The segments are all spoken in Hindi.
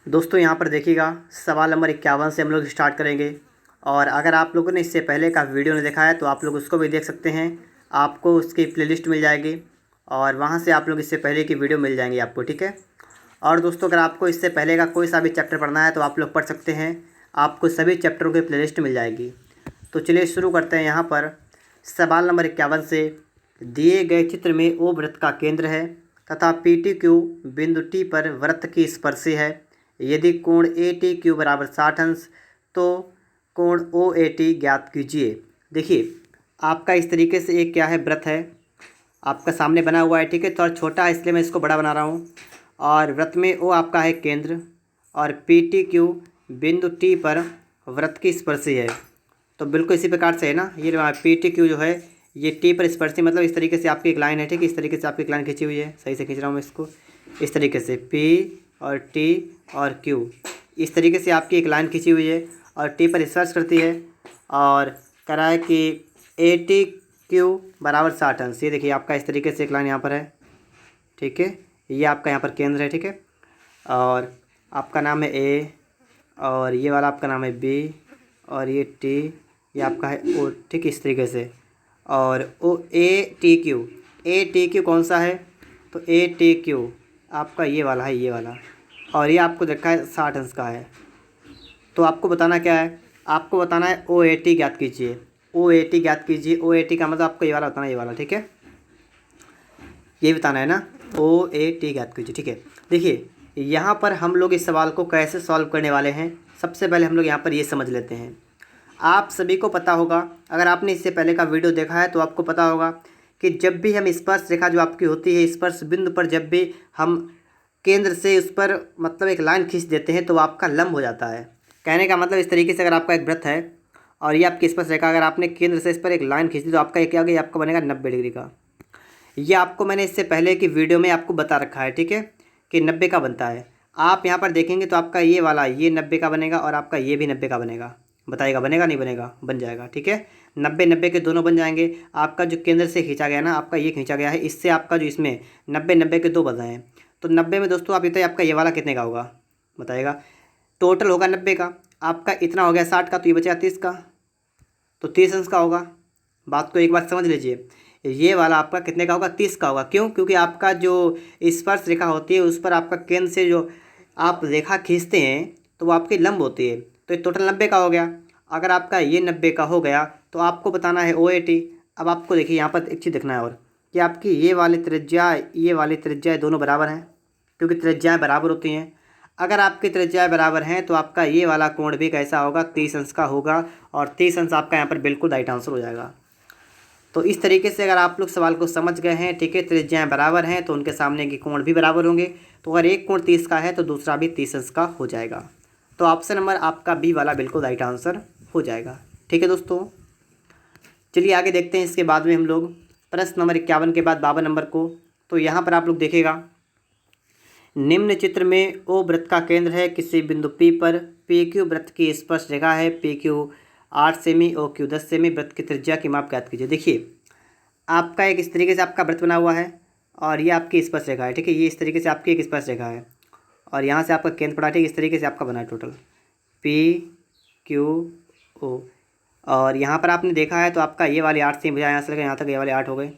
दोस्तों यहाँ पर देखिएगा, सवाल नंबर 51 से हम लोग स्टार्ट करेंगे। और अगर आप लोगों ने इससे पहले का वीडियो नहीं देखा है तो आप लोग उसको भी देख सकते हैं। आपको उसकी प्लेलिस्ट मिल जाएगी और वहाँ से आप लोग इससे पहले की वीडियो मिल जाएंगी आपको, ठीक है। और दोस्तों अगर आपको इससे पहले का कोई सा भी चैप्टर पढ़ना है तो आप लोग पढ़ सकते हैं, आपको सभी चैप्टरों की प्लेलिस्ट मिल जाएगी। तो चलिए शुरू करते हैं। यहाँ पर सवाल नंबर 51 से, दिए गए चित्र में ओ वृत्त का केंद्र है तथा पी टी क्यू बिंदु टी पर वृत्त की स्पर्शी है। यदि कोण ए टी क्यू बराबर 60 अंश तो कोण ओ ए टी ज्ञात कीजिए। देखिए, आपका इस तरीके से एक क्या है, वृत्त है आपका सामने बना हुआ है, ठीक है। थोड़ा छोटा है इसलिए मैं इसको बड़ा बना रहा हूँ। और वृत्त में ओ आपका है केंद्र और पी टी क्यू बिंदु टी पर वृत्त की स्पर्शी है। तो बिल्कुल इसी प्रकार से है ना, ये पी टी क्यू जो है ये टी पर स्पर्शी, मतलब इस तरीके से आपकी एक लाइन है, ठीक है। इस तरीके से आपकी एक लाइन खींची हुई है, सही से खींच रहा हूँ मैं इसको। इस तरीके से पी और टी और क्यू, इस तरीके से आपकी एक लाइन खींची हुई है और टी पर स्पर्श करती है। और कह रहा है कि ए टी क्यू बराबर 60 अंश। ये देखिए आपका इस तरीके से एक लाइन यहाँ पर है, ठीक है। ये आपका यहाँ पर केंद्र है, ठीक है। और आपका नाम है ए और ये वाला आपका नाम है बी और ये टी, ये आपका है ओ, ठीक, इस तरीके से। और ओ ए टी क्यू कौन सा है, तो ए टी क्यू आपका ये वाला है, ये वाला। और ये आपको देखा है 60 अंश का है। तो आपको बताना क्या है, आपको बताना है ओ ए टी ज्ञात कीजिए। ओ ए टी ज्ञात कीजिए, ओ ए टी का मतलब आपको ये वाला बताना है, ये वाला, ठीक है। ये बताना है ना, ओ ए टी ज्ञात कीजिए, ठीक है। देखिए यहाँ पर हम लोग इस सवाल को कैसे सॉल्व करने वाले हैं, सबसे पहले हम लोग यहाँ पर ये समझ लेते हैं। आप सभी को पता होगा, अगर आपने इससे पहले का वीडियो देखा है तो आपको पता होगा कि जब भी हम स्पर्श रेखा जो आपकी होती है, स्पर्श बिंदु पर जब भी हम केंद्र से उस पर मतलब एक लाइन खींच देते हैं तो आपका लंब हो जाता है। कहने का मतलब इस तरीके से, अगर आपका एक वृत्त है और ये आपकी स्पर्श रेखा, अगर आपने केंद्र से इस पर एक लाइन खींच दी तो आपका क्या होगा, आपका बनेगा 90 डिग्री का। ये आपको मैंने इससे पहले की वीडियो में आपको बता रखा है, ठीक है, कि 90 का बनता है। आप यहाँ पर देखेंगे तो आपका ये वाला ये 90 का बनेगा और आपका ये भी 90 का बनेगा। बताइएगा बनेगा नहीं बनेगा, बन जाएगा, ठीक है। 90 90 के दोनों बन जाएंगे। आपका जो केंद्र से खींचा गया ना, आपका ये खींचा गया है, इससे आपका जो इसमें 90 90 के दो बन रहे हैं। तो 90 में दोस्तों आप इतना, आपका ये वाला कितने का होगा बताइएगा। टोटल होगा 90 का, आपका इतना हो गया 60 का, तो ये बचेगा 30 का, तो 30 अंश का होगा। बात को एक बार समझ लीजिए, ये वाला आपका कितने का होगा, 30 का होगा। क्यों? क्योंकि आपका जो स्पर्श रेखा होती है उस पर आपका केंद्र से जो आप रेखा खींचते हैं तो वो आपकी लंब होती है। तो ये टोटल 90 का हो गया। अगर आपका ये 90 का हो गया तो आपको बताना है ओ ए टी। अब आपको देखिए यहाँ पर एक चीज़ देखना है और, कि आपकी ये वाली त्रिज्या दोनों बराबर हैं, क्योंकि त्रिज्याएँ बराबर होती हैं। अगर आपकी त्रिज्याएँ बराबर हैं तो आपका ये वाला कोण भी कैसा होगा, 30 अंश का होगा। और 30 अंश आपका यहाँ पर बिल्कुल राइट आंसर हो जाएगा। तो इस तरीके से अगर आप लोग सवाल को समझ गए हैं, ठीक है, त्रिज्याएँ बराबर हैं तो उनके सामने के कोण भी बराबर होंगे। तो अगर एक कोण 30 का है तो दूसरा भी 30 अंश का हो जाएगा। तो ऑप्शन नंबर आपका बी वाला बिल्कुल राइट आंसर हो जाएगा, ठीक है दोस्तों। चलिए आगे देखते हैं। इसके बाद में हम लोग प्रश्न नंबर 51 के बाद 52 नंबर को। तो यहाँ पर आप लोग देखिएगा, निम्न चित्र में ओ वृत्त का केंद्र है किसी बिंदु पी पर। पी क्यू वृत्त की स्पर्श रेखा है। पी क्यू 8 सेमी, ओ क्यू 10 सेमी। वृत्त की त्रिज्या की माप ज्ञात कीजिए। देखिए आपका एक इस तरीके से आपका वृत्त बना हुआ है और ये आपकी स्पर्श रेखा है, ठीक है। ये इस तरीके से आपकी एक स्पर्श रेखा है और यहाँ से आपका केंद्र पड़ा, ठीक, इस तरीके से आपका बना है टोटल पी क्यू ओ। और यहाँ पर आपने देखा है तो आपका ये वाले 8 सेमी, यहाँ से लेकर यहाँ तक ये वाले 8 हो गए,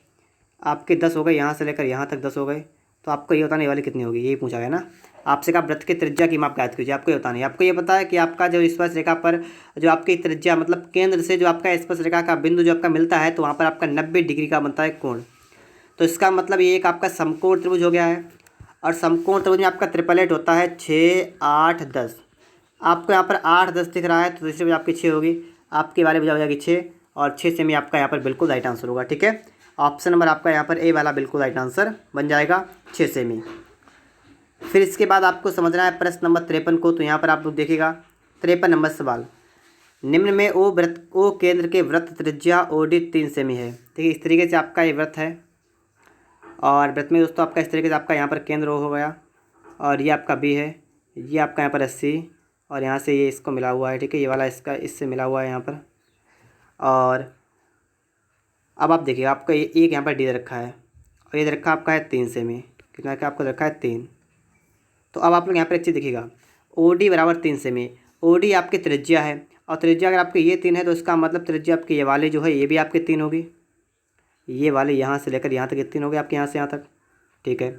आपके 10 हो गए, यहाँ से लेकर यहाँ तक 10 हो गए। तो आपको ये बताना ये वाली कितनी होगी, यही पूछा गया ना आपसे। का वृत्त की त्रिज्या की माप ज्ञात कीजिए, आपको ये बताना है। आपको ये पता है कि आपका जो स्पर्श रेखा पर जो आपकी त्रिज्या, मतलब केंद्र से जो आपका स्पर्श रेखा का बिंदु जो आपका मिलता है तो वहाँ पर आपका 90 डिग्री का बनता है कोण। तो इसका मतलब ये एक आपका समकोण त्रिभुज हो गया है। और समकोण त्रिभुज में आपका ट्रिपलेट होता है 6 8 10। आपको यहाँ पर 8 10 दिख रहा है तो दूसरी वजह आपकी 6 होगी, आपकी वाली वजह हो जाएगी 6 और 6 से में आपका यहाँ पर बिल्कुल राइट आंसर होगा, ठीक है। ऑप्शन नंबर आपका यहाँ पर ए वाला बिल्कुल राइट आंसर बन जाएगा, 6 सेमी। फिर इसके बाद आपको समझना है प्रश्न नंबर 53 को। तो यहाँ पर आप लोग देखिएगा 53 नंबर सवाल, निम्न में ओ केंद्र के वृत्त त्रिज्या ओ डी 3 सेमी है। देखिए इस तरीके से आपका ये वृत्त है और वृत्त में दोस्तों आपका इस तरीके से आपका यहाँ पर केंद्र हो गया और ये आपका बी है, ये आपका यहाँ पर 80 और यहाँ से ये इसको मिला हुआ है, ठीक है। ये वाला इसका इससे मिला हुआ है यहाँ पर। और अब आप देखिए आपका ये एक यहाँ पर डी दे रखा है और ये दे रखा आपका है 3 सेमी। कितना का आपको दे रखा है 3। तो अब आप लोग यहाँ पर एक चीज़ देखिएगा, OD बराबर 3 सेमी। OD आपकी त्रिज्या है और त्रिज्या अगर आपकी ये 3 है तो इसका मतलब त्रिज्या आपकी ये वाली जो है ये भी आपकी 3 होगी। ये वाले यहाँ से लेकर यहाँ तक ये 3 हो गए आपके, यहाँ से यहाँ तक। ठीक है,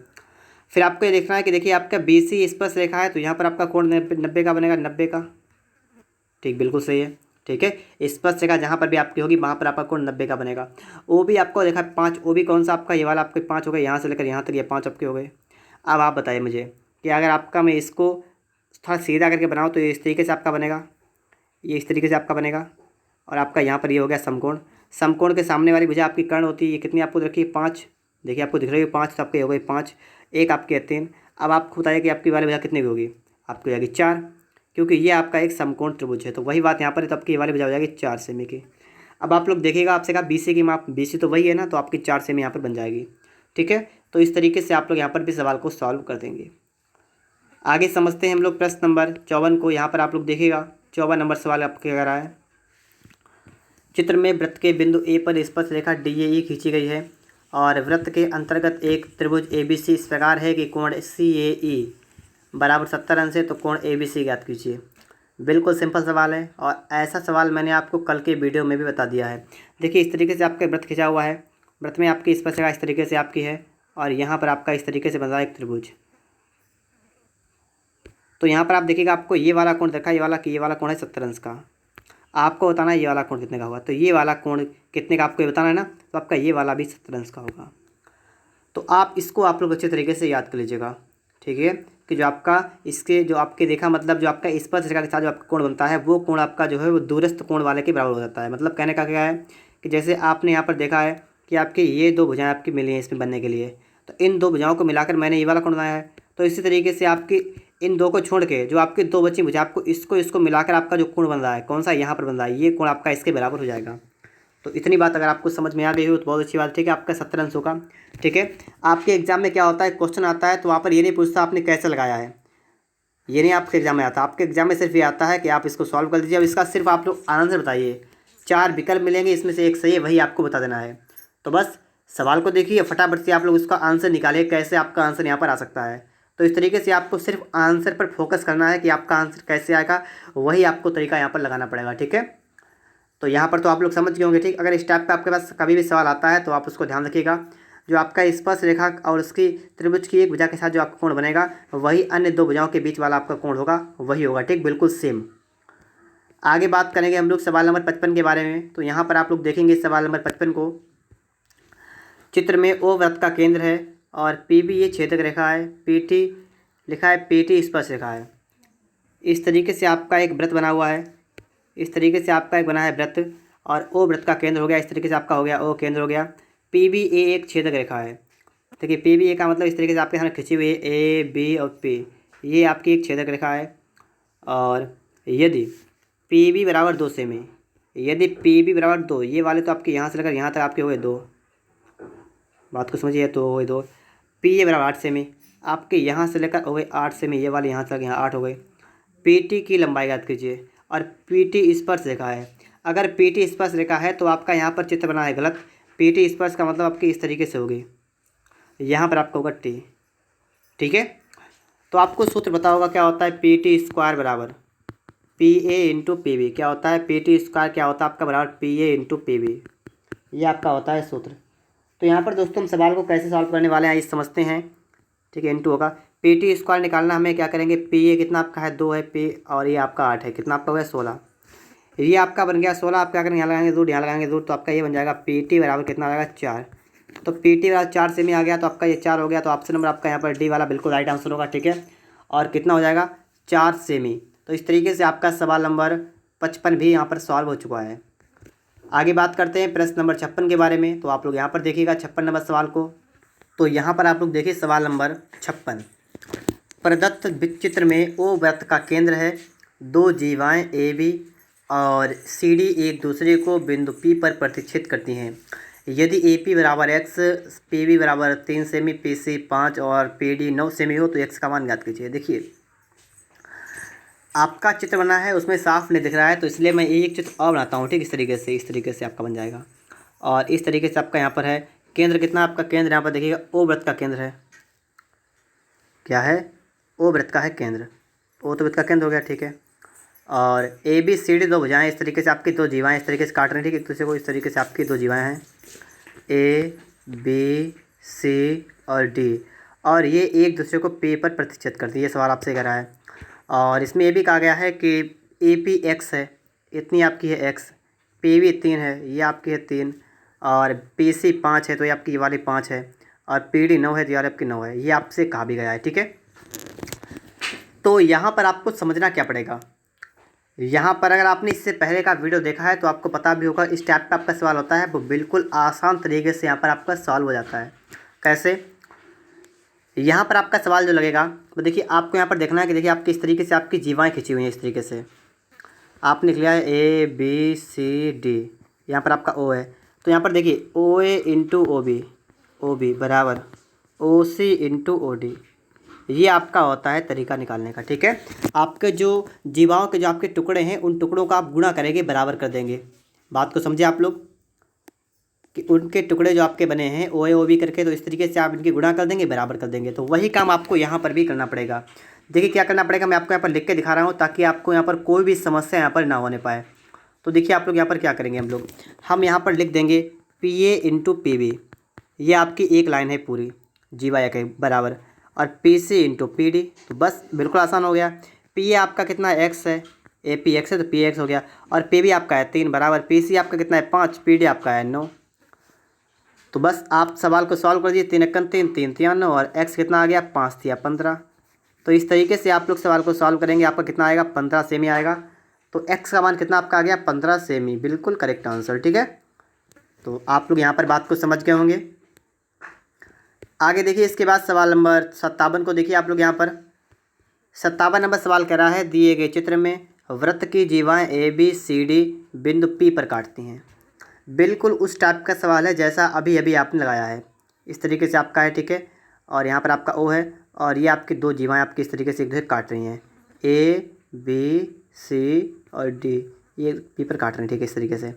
फिर आपको ये देखना है कि देखिए आपका BC स्पर्श रेखा है तो यहाँ पर आपका कोण 90 का बनेगा, 90 का। ठीक, बिल्कुल सही है। ठीक है, स्पर्श रेखा जहाँ पर भी आपकी होगी वहाँ पर आपका कोण 90 का बनेगा। OB आपको देखा 5, OB कौन सा आपका, ये वाला आपके 5 हो गए, यहाँ से लेकर यहाँ तक ये 5 आपके हो गए। अब आप बताइए मुझे कि अगर आपका मैं इसको थोड़ा सीधा करके बनाऊँ तो ये इस तरीके से आपका बनेगा, ये इस तरीके से आपका बनेगा। और आपका यहाँ पर ये हो गया समकोण। समकोण के सामने वाली भुजा आपकी कर्ण होती है, ये कितनी आपको रखी है, 5। देखिए आपको दिख रही है 5, तो आपके हो गई 5, एक आपके है 3। अब आपको बताइए कि आपकी वाली भुजा कितनी की होगी, आपकी हो जाएगी 4, क्योंकि ये आपका एक समकोण त्रिभुज है। तो वही बात यहाँ पर है, तो आपकी ये वाली भुजा हो जाएगी 4 सेमी की। अब आप लोग देखिएगा, आपसे कहा BC की माप, BC तो वही है ना, तो आपकी 4 सेमी यहाँ पर बन जाएगी। ठीक है, तो इस तरीके से आप लोग यहाँ पर भी सवाल को सॉल्व कर देंगे। आगे समझते हैं हम लोग प्रश्न नंबर 54 को। यहाँ पर आप लोग देखिएगा 54 नंबर सवाल आपके क्या रहा है। चित्र में वृत्त के बिंदु A पर स्पर्श रेखा DAE खींची गई है और वृत्त के अंतर्गत एक त्रिभुज ABC इस प्रकार है कि कोण CAE बराबर 70 अंश है, तो कोण ABC ज्ञात कीजिए। बिल्कुल सिंपल सवाल है और ऐसा सवाल मैंने आपको कल के वीडियो में भी बता दिया है। देखिए इस तरीके से आपका वृत्त खिंचा हुआ है, वृत्त में आपकी स्पर्श रेखा इस तरीके से आपकी है और यहाँ पर आपका इस तरीके से बन रहा है एक त्रिभुज। तो यहाँ पर आप देखिएगा आपको ये वाला कोण देखा, ये वाला कि ये वाला कोण है 70 अंश का। आपको बताना है ये वाला कोण कितने का होगा, तो ये वाला कोण कितने का आपको ये बताना है ना, तो आपका ये वाला भी 70 अंश का होगा। तो आप इसको आप लोग अच्छे तरीके से याद कर लीजिएगा। ठीक है, कि जो आपका इसके जो आपके देखा मतलब जो आपका स्पर्श रेखा के साथ जो आपका कोण बनता है वो कोण आपका जो है वो दूरस्थ कोण वाले के बराबर हो जाता है। मतलब कहने का क्या है कि जैसे आपने यहाँ पर देखा है कि आपकी ये 2 भुजाएं आपकी मिली हैं इसमें बनने के लिए, तो इन 2 भुजाओं को मिलाकर मैंने ये वाला कोण बनाया है। तो इसी तरीके से आपकी इन 2 को छोड़ के जो आपकी 2 बची भुजा, आपको इसको मिलाकर आपका जो कोण बन रहा है, कौन सा यहाँ पर बन रहा है, ये कोण आपका इसके बराबर हो जाएगा। तो इतनी बात अगर आपको समझ में आ गई हो तो बहुत अच्छी बात। ठीक है, आपका 70 अंशों का। ठीक है, आपके एग्जाम में क्या होता है, क्वेश्चन आता है तो वहाँ पर ये नहीं पूछता आपने कैसे लगाया है, ये नहीं आपके एग्जाम में आता। आपके एग्जाम में सिर्फ ये आता है कि आप इसको सॉल्व कर दीजिए। अब इसका सिर्फ आप लोग आंसर बताइए, 4 विकल्प मिलेंगे, इसमें से एक सही है, वही आपको बता देना है। तो बस सवाल को देखिए, फटाफट से आप लोग उसका आंसर निकालिए, कैसे आपका आंसर यहाँ पर आ सकता है। तो इस तरीके से आपको सिर्फ आंसर पर फोकस करना है कि आपका आंसर कैसे आएगा, वही आपको तरीका यहाँ पर लगाना पड़ेगा। ठीक है, तो यहाँ पर तो आप लोग समझ गए होंगे। ठीक, अगर इस टाइप का आपके पास कभी भी सवाल आता है तो आप उसको ध्यान रखिएगा। जो आपका स्पर्श रेखा और उसकी त्रिभुज की एक भुजा के साथ जो आपका कोण बनेगा वही अन्य 2 भुजाओं के बीच वाला आपका कोण होगा, वही होगा। ठीक, बिल्कुल सेम। आगे बात करेंगे हम लोग सवाल नंबर 55 के बारे में। तो यहाँ पर आप लोग देखेंगे सवाल नंबर 55 को। चित्र में O वृत्त का केंद्र है और PB ये छेदक रेखा है, PT लिखा है, PT स्पर्श रेखा है। इस तरीके से आपका एक वृत्त बना हुआ है, इस तरीके से आपका एक बना है वृत्त और O वृत्त का केंद्र हो गया, इस तरीके से आपका हो गया O केंद्र हो गया। PBA एक छेदक रेखा है। देखिए PBA का मतलब इस तरीके से आपके सामने खिंची हुई है AB और P, ये आपकी एक छेदक रेखा है। और यदि PB बराबर 2 सेमी, यदि PB बराबर 2, ये वाले तो आपके यहाँ से लेकर यहाँ तक आपके हुए 2, बात को समझिए, तो हुए 2। PA बराबर 8 सेमी, आपके यहाँ से लेकर हो गए 8 सेमी, ये वाले यहाँ तक यहाँ 8 हो गए। PT की लंबाई याद कीजिए और PT स्पर्श रेखा है। अगर PT स्पर्श रेखा है तो आपका यहाँ पर चित्र बना है गलत। PT स्पर्श का मतलब आपकी इस तरीके से होगी, यहाँ पर आपका होगा T। ठीक है, तो आपको सूत्र पता होगा क्या होता है, PT स्क्वायर बराबर PA इंटू PB। क्या होता है, PT स्क्वायर क्या होता है आपका बराबर PA इंटू PB, ये आपका होता है सूत्र। तो यहाँ पर दोस्तों हम सवाल को कैसे सॉल्व करने वाले हैं ये समझते हैं। ठीक है, इंटू होगा PT स्क्वायर निकालना, हमें क्या करेंगे, PA कितना आपका है 2 है, P और ये आपका 8 है, कितना आपका हुआ 16, ये आपका बन गया 16। आप क्या करेंगे, यहाँ लगाएंगे रूट, यहाँ लगाएंगे रूट, तो आपका ये बन जाएगा PT बराबर कितना आ जाएगा 4। तो PT बराबर 4 सेमी आ गया, तो आपका ये 4 हो गया। तो ऑप्शन नंबर आपका यहाँ पर डी वाला बिल्कुल राइट आंसर होगा। ठीक है, और कितना हो जाएगा 4 सेमी। तो इस तरीके से आपका सवाल नंबर 55 भी यहाँ पर सॉल्व हो चुका है। आगे बात करते हैं प्रश्न नंबर 56 के बारे में। तो आप लोग यहाँ पर देखिएगा 56 नंबर सवाल को। तो यहाँ पर आप लोग देखिए सवाल नंबर 56, प्रदत्त चित्र में O वृत्त का केंद्र है, 2 जीवाएँ AB और CD एक दूसरे को बिंदु P पर प्रतिच्छेद करती हैं। यदि AP बराबर x, PB बराबर 3 सेमी, PC 5 और PD 9 सेमी हो तो x का मान ज्ञात कीजिए। देखिए आपका चित्र बना है उसमें साफ नहीं दिख रहा है, तो इसलिए मैं एक चित्र और बनाता हूँ। ठीक, इस तरीके से आपका बन जाएगा। और इस तरीके से आपका यहाँ पर है केंद्र, कितना आपका केंद्र यहाँ पर देखिएगा O वृत्त का केंद्र है, क्या है, O वृत्त का है केंद्र, ओ तो वृत्त का केंद्र हो गया, ठीक है। और ए बी सी डी दो भुजाएं, इस तरीके से आपकी दो जीवाएँ इस तरीके से काट रही हैं, ठीक है, एक दूसरे को। इस तरीके से आपकी दो जीवाएँ हैं ए बी सी और डी, और ये एक दूसरे को पे पर प्रतिच्छेद करती है। ये सवाल आपसे कह रहा है। और इसमें ये भी कहा गया है कि ए पी एक्स है, इतनी आपकी है एक्स, पी वी 3 है, ये आपकी है 3, और पी सी 5 है तो ये आपकी ये वाली 5 है, और पी डी 9 है तो ये वाली आपकी 9 है। ये आपसे कहा भी गया है, ठीक है। तो यहाँ पर आपको समझना क्या पड़ेगा, यहाँ पर अगर आपने इससे पहले का वीडियो देखा है तो आपको पता भी होगा इस टाइप का आपका सवाल होता है, वो बिल्कुल आसान तरीके से यहाँ पर आपका सॉल्व हो जाता है। कैसे? यहाँ पर आपका सवाल जो लगेगा तो देखिए, आपको यहाँ पर देखना है कि देखिए आपकी इस तरीके से आपकी जीवाएँ खिंची हुई हैं। इस तरीके से आपने लिख लिया है ए बी सी डी, यहाँ पर आपका ओ है, तो यहाँ पर देखिए ओ ए इंटू ओ बी बराबर ओ सी इंटू ओ डी। ये आपका होता है तरीका निकालने का, ठीक है। आपके जो जीवाओं के जो आपके टुकड़े हैं उन टुकड़ों का आप गुणा करेंगे, बराबर कर देंगे। बात को समझे आप लोग कि उनके टुकड़े जो आपके बने हैं ओ ए ओ बी करके, तो इस तरीके से आप इनकी गुणा कर देंगे, बराबर कर देंगे। तो वही काम आपको यहाँ पर भी करना पड़ेगा। देखिए क्या करना पड़ेगा, मैं आपको यहाँ पर लिख के दिखा रहा हूँ ताकि आपको यहाँ पर कोई भी समस्या यहाँ पर ना होने पाए। तो देखिए आप लोग यहाँ पर क्या करेंगे, हम यहाँ पर लिख देंगे P A into P B, ये आपकी एक लाइन है पूरी जीवा एक बराबर, और P C into P D. तो बस बिल्कुल आसान हो गया। पी ए आपका कितना है, एक्स है, ए पी एक्स है तो पी एक्स हो गया, और पी बी आपका है 3 बराबर पी सी आपका कितना है 5, पी डी आपका है 9। तो बस आप सवाल को सॉल्व कर दीजिए, 3 एकम 3, 3 तिया 9, और एक्स कितना आ गया 5 तिया 15। तो इस तरीके से आप लोग सवाल को सॉल्व करेंगे, आपका कितना आएगा 15 सेमी आएगा। तो एक्स का मान कितना आपका आ गया 15 सेमी, बिल्कुल करेक्ट आंसर, ठीक है। तो आप लोग यहाँ पर बात को समझ गए होंगे। आगे देखिए, इसके बाद सवाल नंबर 57 को देखिए आप लोग यहाँ पर। 57 नंबर सवाल कह रहा है, दिए गए चित्र में वृत्त की जीवाएँ ए बी सी डी बिंदु पी पर काटती हैं। बिल्कुल उस टाइप का सवाल है जैसा अभी अभी आपने लगाया है, इस तरीके से आपका है, ठीक है। और यहाँ पर आपका ओ है, और ये आपकी दो जीवाएँ आपकी इस तरीके से एक दूसरे काट रही हैं, ए बी सी और डी, ये पी पर काट रहे हैं, ठीक है, इस तरीके से।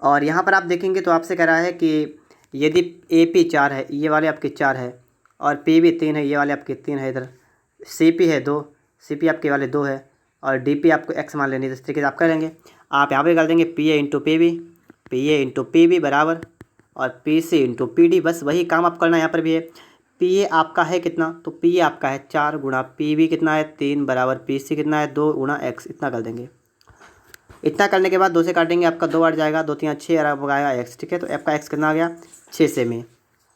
और यहाँ पर आप देखेंगे तो आपसे कह रहा है कि यदि ए पी 4 है, ये वाले आपके 4 है, और पी बी 3 है, ये वाले आपके 3 है, इधर सी पी है 2, सी पी आपके वाले 2 है, और डी पी आपको एक्स मान लेनी है। इस तरीके से आप करेंगे, आप यहाँ पे कर देंगे P A into P into P B बराबर और P C into P D. बस वही काम आप करना है। यहाँ पर भी है, पी ए आपका है कितना, तो पी ए आपका है 4 गुणा पी बी कितना है 3 बराबर पी सी कितना है 2 गुणा एक्स, इतना कर देंगे। इतना करने के बाद 2 से काटेंगे, आपका 2 बढ़ जाएगा, 2 3 6 और अब आएगा एक्स, ठीक है। तो आपका एक्स कितना आ गया 6 सेमी।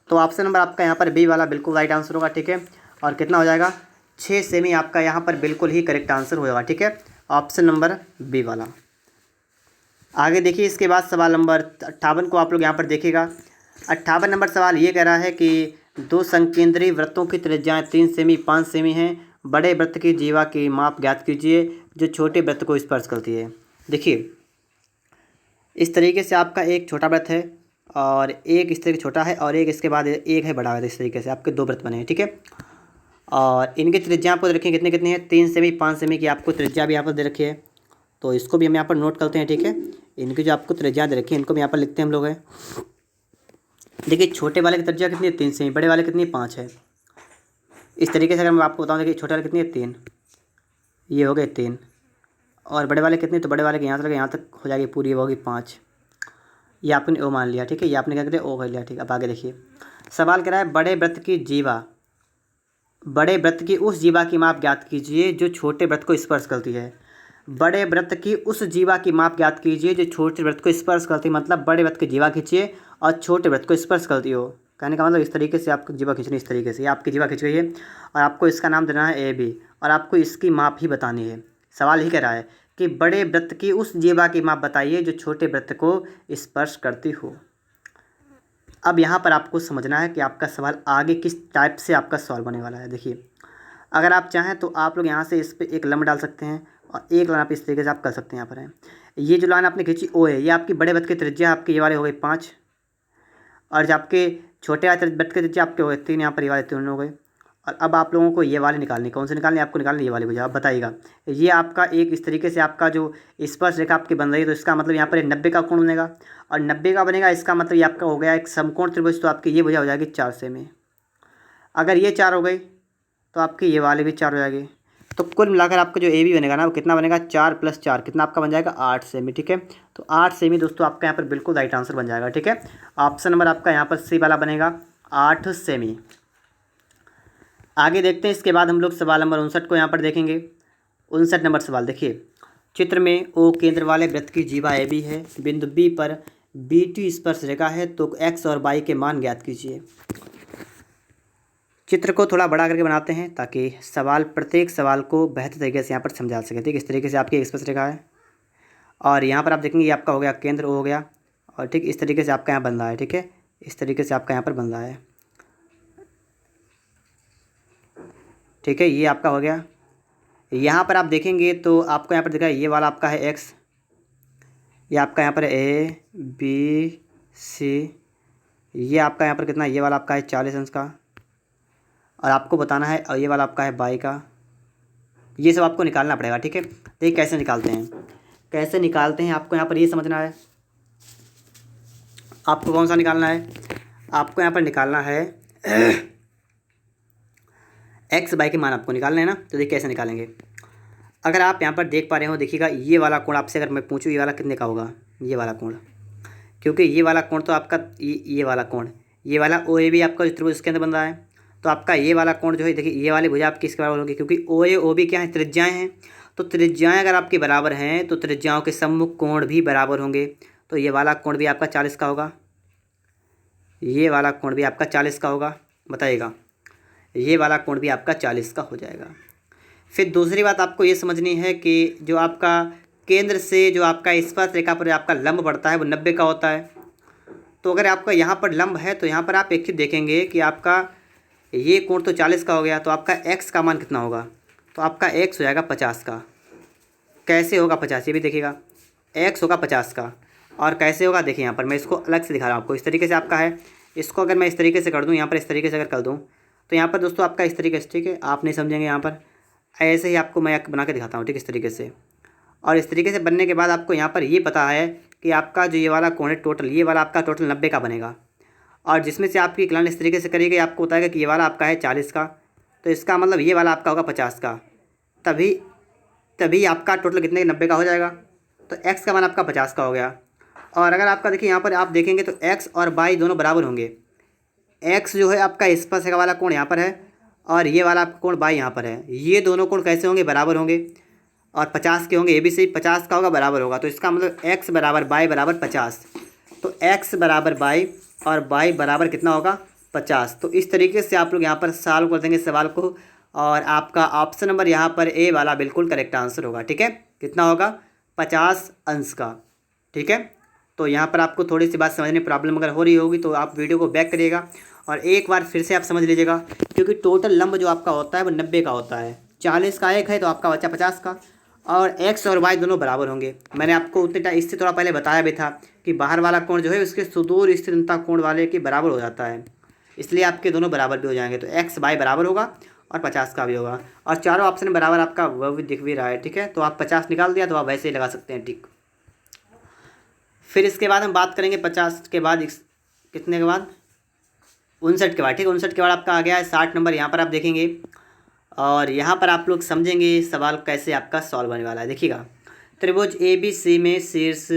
तो ऑप्शन नंबर आपका यहाँ पर बी वाला बिल्कुल राइट आंसर होगा, ठीक है। और कितना हो जाएगा 6 सेमी आपका यहाँ पर बिल्कुल ही करेक्ट आंसर होगा, ठीक है, ऑप्शन नंबर बी वाला। आगे देखिए, इसके बाद सवाल नंबर 58 को आप लोग यहाँ पर देखिएगा। 58 नंबर सवाल ये कह रहा है कि दो संकेंद्रीय वृत्तों की त्रिज्याएँ 3 सेमी 5 सेमी हैं। बड़े वृत्त की जीवा की माप ज्ञात कीजिए जो छोटे वृत्त को स्पर्श करती है। देखिए इस तरीके से आपका एक छोटा वृत्त है और एक इस तरीके छोटा है और एक इसके बाद एक है बड़ा वृत्त। इस तरीके से आपके 2 वृत्त बने हैं, ठीक है। और इनकी त्रिज्या आपको दे रखी है, कितनी कितनी है 3 सेमी 5 सेमी की आपको त्रिज्या भी यहाँ पर दे रखी है। तो इसको भी हम यहाँ पर नोट करते हैं, ठीक है। इनकी जो आपको त्रिज्या दे रखी है इनको भी यहाँ पर लिखते हैं हम लोग है। देखिए छोटे वाले की त्रिज्या कितनी है 3 सेमी, बड़े वाले कितनी 5 है। इस तरीके से अगर मैं आपको बताऊँ, देखिए छोटे वाले कितनी है 3, ये हो गए 3, और बड़े वाले कितने, तो बड़े वाले के यहाँ से लगे यहाँ तक हो जाएगी पूरी, वो होगी 5। ये आपने ओ मान लिया, ठीक है, ये आपने क्या कर दिया ओ कर लिया, ठीक है। अब आगे देखिए सवाल कह रहा है बड़े वृत्त की उस जीवा की माप ज्ञात कीजिए जो छोटे वृत्त को स्पर्श करती है। बड़े वृत्त की उस जीवा की माप ज्ञात कीजिए जो छोटे वृत्त को स्पर्श करती है, मतलब बड़े वृत्त की जीवा खींचिए और छोटे वृत्त को स्पर्श करती हो। कहने का मतलब इस तरीके से आपको जीवा खींचनी, इस तरीके से आपकी जीवा खींच गई है और आपको इसका नाम देना है ए बी और आपको इसकी माप ही बतानी है। सवाल ही कह रहा है कि बड़े वृत्त की उस जीवा की माप बताइए जो छोटे वृत्त को स्पर्श करती हो। अब यहाँ पर आपको समझना है कि आपका सवाल आगे किस टाइप से आपका सवाल बनने वाला है। देखिए अगर आप चाहें तो आप लोग यहाँ से इस पर एक लंब डाल सकते हैं और एक लाइन आप इस तरीके से आप कर सकते हैं। यहाँ पर है ये जो लाइन आपने खींची ओ है, ये आपकी बड़े वृत्त की त्रिज्या आपके ये वाले हो गए 5, और जो आपके छोटे वाले वृत्त की त्रिज्या आपके हो गए 3, यहाँ पर ये वाले 3 हो गए। और अब आप लोगों को ये वाले निकालनी, कौन से निकालनी, आपको निकालनी ये वाली भुजा। आप बताइएगा ये आपका एक इस तरीके से आपका जो स्पर्श रेखा आपकी बन रही है, तो इसका मतलब यहाँ पर 90 का कोण बनेगा और 90 का बनेगा, इसका मतलब ये आपका हो गया एक समकोण त्रिभुज। तो आपकी ये भुजा हो जाएगी 4 सेमी। अगर ये 4 हो गई तो आपकी ये वाली भी 4 हो जाएगी। तो कुल मिलाकर आपका जो ए बी बनेगा ना वो कितना बनेगा, 4 + 4 कितना आपका बन जाएगा, 8 सेमी। ठीक है, तो 8 सेमी दोस्तों आपका यहाँ पर बिल्कुल राइट आंसर बन जाएगा। ठीक है, ऑप्शन नंबर आपका यहाँ पर सी वाला बनेगा, 8 सेमी। आगे देखते हैं, इसके बाद हम लोग सवाल नंबर 59 को यहाँ पर देखेंगे। 59 नंबर सवाल देखिए, चित्र में ओ केंद्र वाले वृत्त की जीवा ए बी है, बिंदु बी पर बी टी स्पर्श रेखा है, तो एक्स और वाई के मान ज्ञात कीजिए। चित्र को थोड़ा बड़ा करके बनाते हैं ताकि प्रत्येक सवाल को बेहतर तरीके से यहाँ पर समझा सकें। ठीक, इस तरीके से आपकी स्पर्श रेखा है और यहाँ पर आप देखेंगे ये आपका हो गया केंद्र ओ हो गया, और ठीक इस तरीके से आपका यहाँ बन रहा है। ठीक है, इस तरीके से आपका यहाँ पर बन रहा है। ठीक है, ये आपका हो गया। यहाँ पर आप देखेंगे तो आपको यहाँ पर दिखा ये वाला आपका है एक्स, ये आपका यहाँ पर ए बी सी, ये आपका यहाँ पर कितना, ये वाला आपका है 40 अंश का, और आपको बताना है और ये वाला आपका है बाई का। ये सब आपको निकालना पड़ेगा। ठीक है, देखिए कैसे निकालते हैं, कैसे निकालते हैं आपको यहाँ पर ये समझना है। आपको कौन सा निकालना है, आपको यहाँ पर निकालना है एक्स बाई के मान आपको निकालना है ना। तो देखिए कैसे निकालेंगे। अगर आप यहाँ पर देख पा रहे हो, देखिएगा ये वाला कोण आपसे अगर मैं पूछूँ ये वाला कितने का होगा, ये वाला कोण, क्योंकि ये वाला कोण तो आपका ये वाला कोण, ये वाला ओ ए बी आपका त्रिभुज इसके अंदर बन रहा है, तो आपका ये वाला कोण जो है देखिए ये वाली भुजा आपकी इसके बराबर होगी, क्योंकि ओ ए ओ बी क्या है, त्रिज्याएँ हैं। तो त्रिज्याएँ अगर आपकी बराबर हैं तो त्रिज्याओं के सम्मुख कोण भी बराबर होंगे। तो ये वाला कोण भी आपका 40 का होगा, ये वाला कोण भी आपका 40 का होगा। बताइएगा, ये वाला कोण भी आपका 40 का हो जाएगा। फिर दूसरी बात आपको ये समझनी है कि जो आपका केंद्र से जो आपका स्पर्श रेखा पर आपका लंब बढ़ता है वो 90 का होता है। तो अगर आपका यहाँ पर लंब है तो यहाँ पर आप एक चीज़ देखेंगे कि आपका ये कोण तो 40 का हो गया, तो आपका x का मान कितना होगा, तो आपका x हो जाएगा 50 का। कैसे होगा 50, ये भी देखिएगा, x होगा 50 का। और कैसे होगा देखिए, यहाँ पर मैं इसको अलग से दिखा रहा हूँ आपको। इस तरीके से आपका है, इसको अगर मैं इस तरीके से कर दूँ, यहाँ पर इस तरीके से अगर कर दूँ तो यहाँ पर दोस्तों आपका इस तरीके से, ठीक है, आप नहीं समझेंगे यहाँ पर, ऐसे ही आपको मैं बना के दिखाता हूँ। ठीक, इस तरीके से। और इस तरीके से बनने के बाद आपको यहाँ पर ये पता है कि आपका जो ये वाला कोण है टोटल, ये वाला आपका टोटल 90 का बनेगा, और जिसमें से आपकी गणना इस तरीके से करिएगा, आपको बताएगा कि ये वाला आपका है 40 का, तो इसका मतलब ये वाला आपका होगा 50 का। तभी आपका टोटल कितने 90 का हो जाएगा। तो x का मान आपका 50 का हो गया। और अगर आपका देखिए यहाँ पर आप देखेंगे तो x और y दोनों बराबर होंगे। x जो है आपका स्पर्श रेखा वाला कोण यहाँ पर है, और ये वाला आपका कोण y यहाँ पर है। ये दोनों कोण कैसे होंगे, बराबर होंगे, और 50 के होंगे। ये भी सही 50 का होगा, बराबर होगा। तो इसका मतलब x बराबर y बराबर 50। तो x बराबर y और y बराबर कितना होगा, 50। तो इस तरीके से आप लोग यहाँ पर सॉल्व कर देंगे सवाल को, और आपका ऑप्शन नंबर यहाँ पर ए वाला बिल्कुल करेक्ट आंसर होगा। ठीक है, कितना होगा, 50 अंश का। ठीक है, तो यहाँ पर आपको थोड़ी सी बात समझने प्रॉब्लम अगर हो रही होगी तो आप वीडियो को बैक करिएगा और एक बार फिर से आप समझ लीजिएगा, क्योंकि टोटल लंब जो आपका होता है वो 90 का होता है। 40 का एक है तो आपका बच्चा 50 का, और x और y दोनों बराबर होंगे। मैंने आपको उतने इससे थोड़ा पहले बताया भी था कि बाहर वाला कोण जो है उसके सुदूर स्थित अंतः कोण वाले के बराबर हो जाता है, इसलिए आपके दोनों बराबर भी हो जाएंगे। तो x y बराबर होगा और 50 का भी होगा, और चारों ऑप्शन बराबर आपका वह भी दिख भी रहा है। ठीक है, तो आप 50 निकाल दिया तो आप वैसे ही लगा सकते हैं। ठीक, फिर इसके बाद हम बात करेंगे 50 के बाद कितने के बाद, 59 के बाद। ठीक है, 59 के बाद आपका आ गया है 60 नंबर। यहाँ पर आप देखेंगे और यहाँ पर आप लोग समझेंगे सवाल कैसे आपका सॉल्व होने वाला है। देखिएगा, त्रिभुज ए बी सी में शीर्ष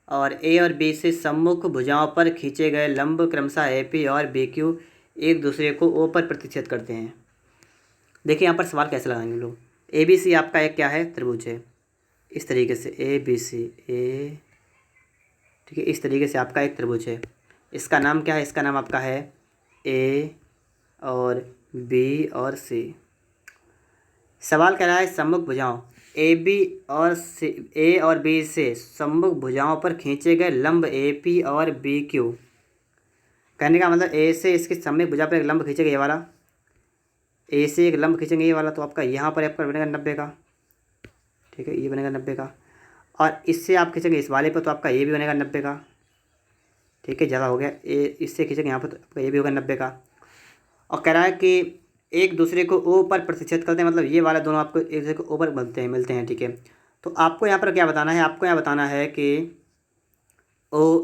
और ए और बी से सम्मुख भुजाओं पर खींचे गए लंब क्रमशः ए पी और बी क्यू एक दूसरे को ओ पर प्रतिच्छेद करते हैं। देखिए यहाँ पर सवाल कैसे लगाएंगे लोग। ए बी सी आपका एक क्या है, त्रिभुज है। इस तरीके से ए बी सी ए, ठीक है, इस तरीके से आपका एक त्रिभुज है। इसका नाम क्या है, इसका नाम आपका है ए और बी और सी। सवाल कह रहा है सम्मुख भुजाओं ए और बी से सम्मुख भुजाओं पर खींचे गए लंब ए पी और बी क्यू। कहने का मतलब ए से इसकी सम्मुख भुजा पर एक लंब खींचेगा, ये वाला ए से एक लंब खींचेंगे ये वाला, तो आपका यहाँ पर आपका बनेगा 90 का। ठीक है, ये बनेगा 90 का, और इससे आप खींचेंगे इस वाले पर तो आपका ये भी बनेगा 90 का। ठीक है, ज़्यादा हो गया, ए इससे खींचेंगे यहाँ पर तो आपका ये भी होगा 90 का। और कह रहा है कि एक दूसरे को ओ पर प्रतिच्छेद करते हैं, मतलब ये वाला दोनों आपको एक दूसरे को ओ पर मिलते हैं। ठीक है, तो आपको यहाँ पर क्या बताना है, आपको यहाँ बताना है कि ओ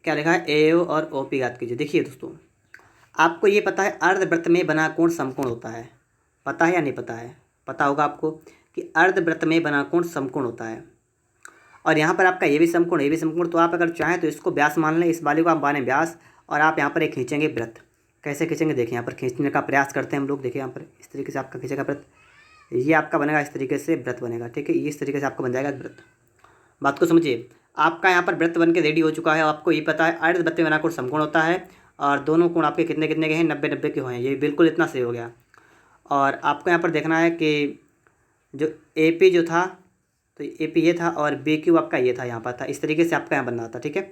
क्या लिखा है, ए ओ और ओ पी याद कीजिए। देखिए दोस्तों, आपको ये पता है अर्धवृत्त में बना कोण समकोण होता है, पता है या नहीं पता है, पता होगा आपको कि अर्धवृत्त में बना कोण समकोण होता है। और यहाँ पर आपका ये भी समकोण, ये भी समकोण। तो आप अगर चाहें तो इसको व्यास मान लें, इस वाले को आप माने व्यास, और आप यहाँ पर एक खींचेंगे वृत्त। कैसे खींचेंगे देखिए, यहाँ पर खींचने का प्रयास करते हैं हम लोग। देखिए यहाँ पर इस तरीके से आपका खींचेगा वृत्त, ये आपका बनेगा इस तरीके से वृत्त बनेगा, ठीक है। ये इस तरीके से आपका बन जाएगा वृत्त। बात को समझिए, आपका यहाँ पर वृत्त बन के रेडी हो चुका है। आपको ये पता है अर्धवृत्त में बना कोण समकोण होता है, और दोनों कोण आपके कितने कितने के हैं, 90-90 के हैं। ये बिल्कुल इतना सही हो गया। और आपको यहाँ पर देखना है कि जो ए पी जो था, तो ए पी ये था और बी क्यू आपका ये था, यहाँ पर था। इस तरीके से आपका यहाँ बनना था, ठीक है।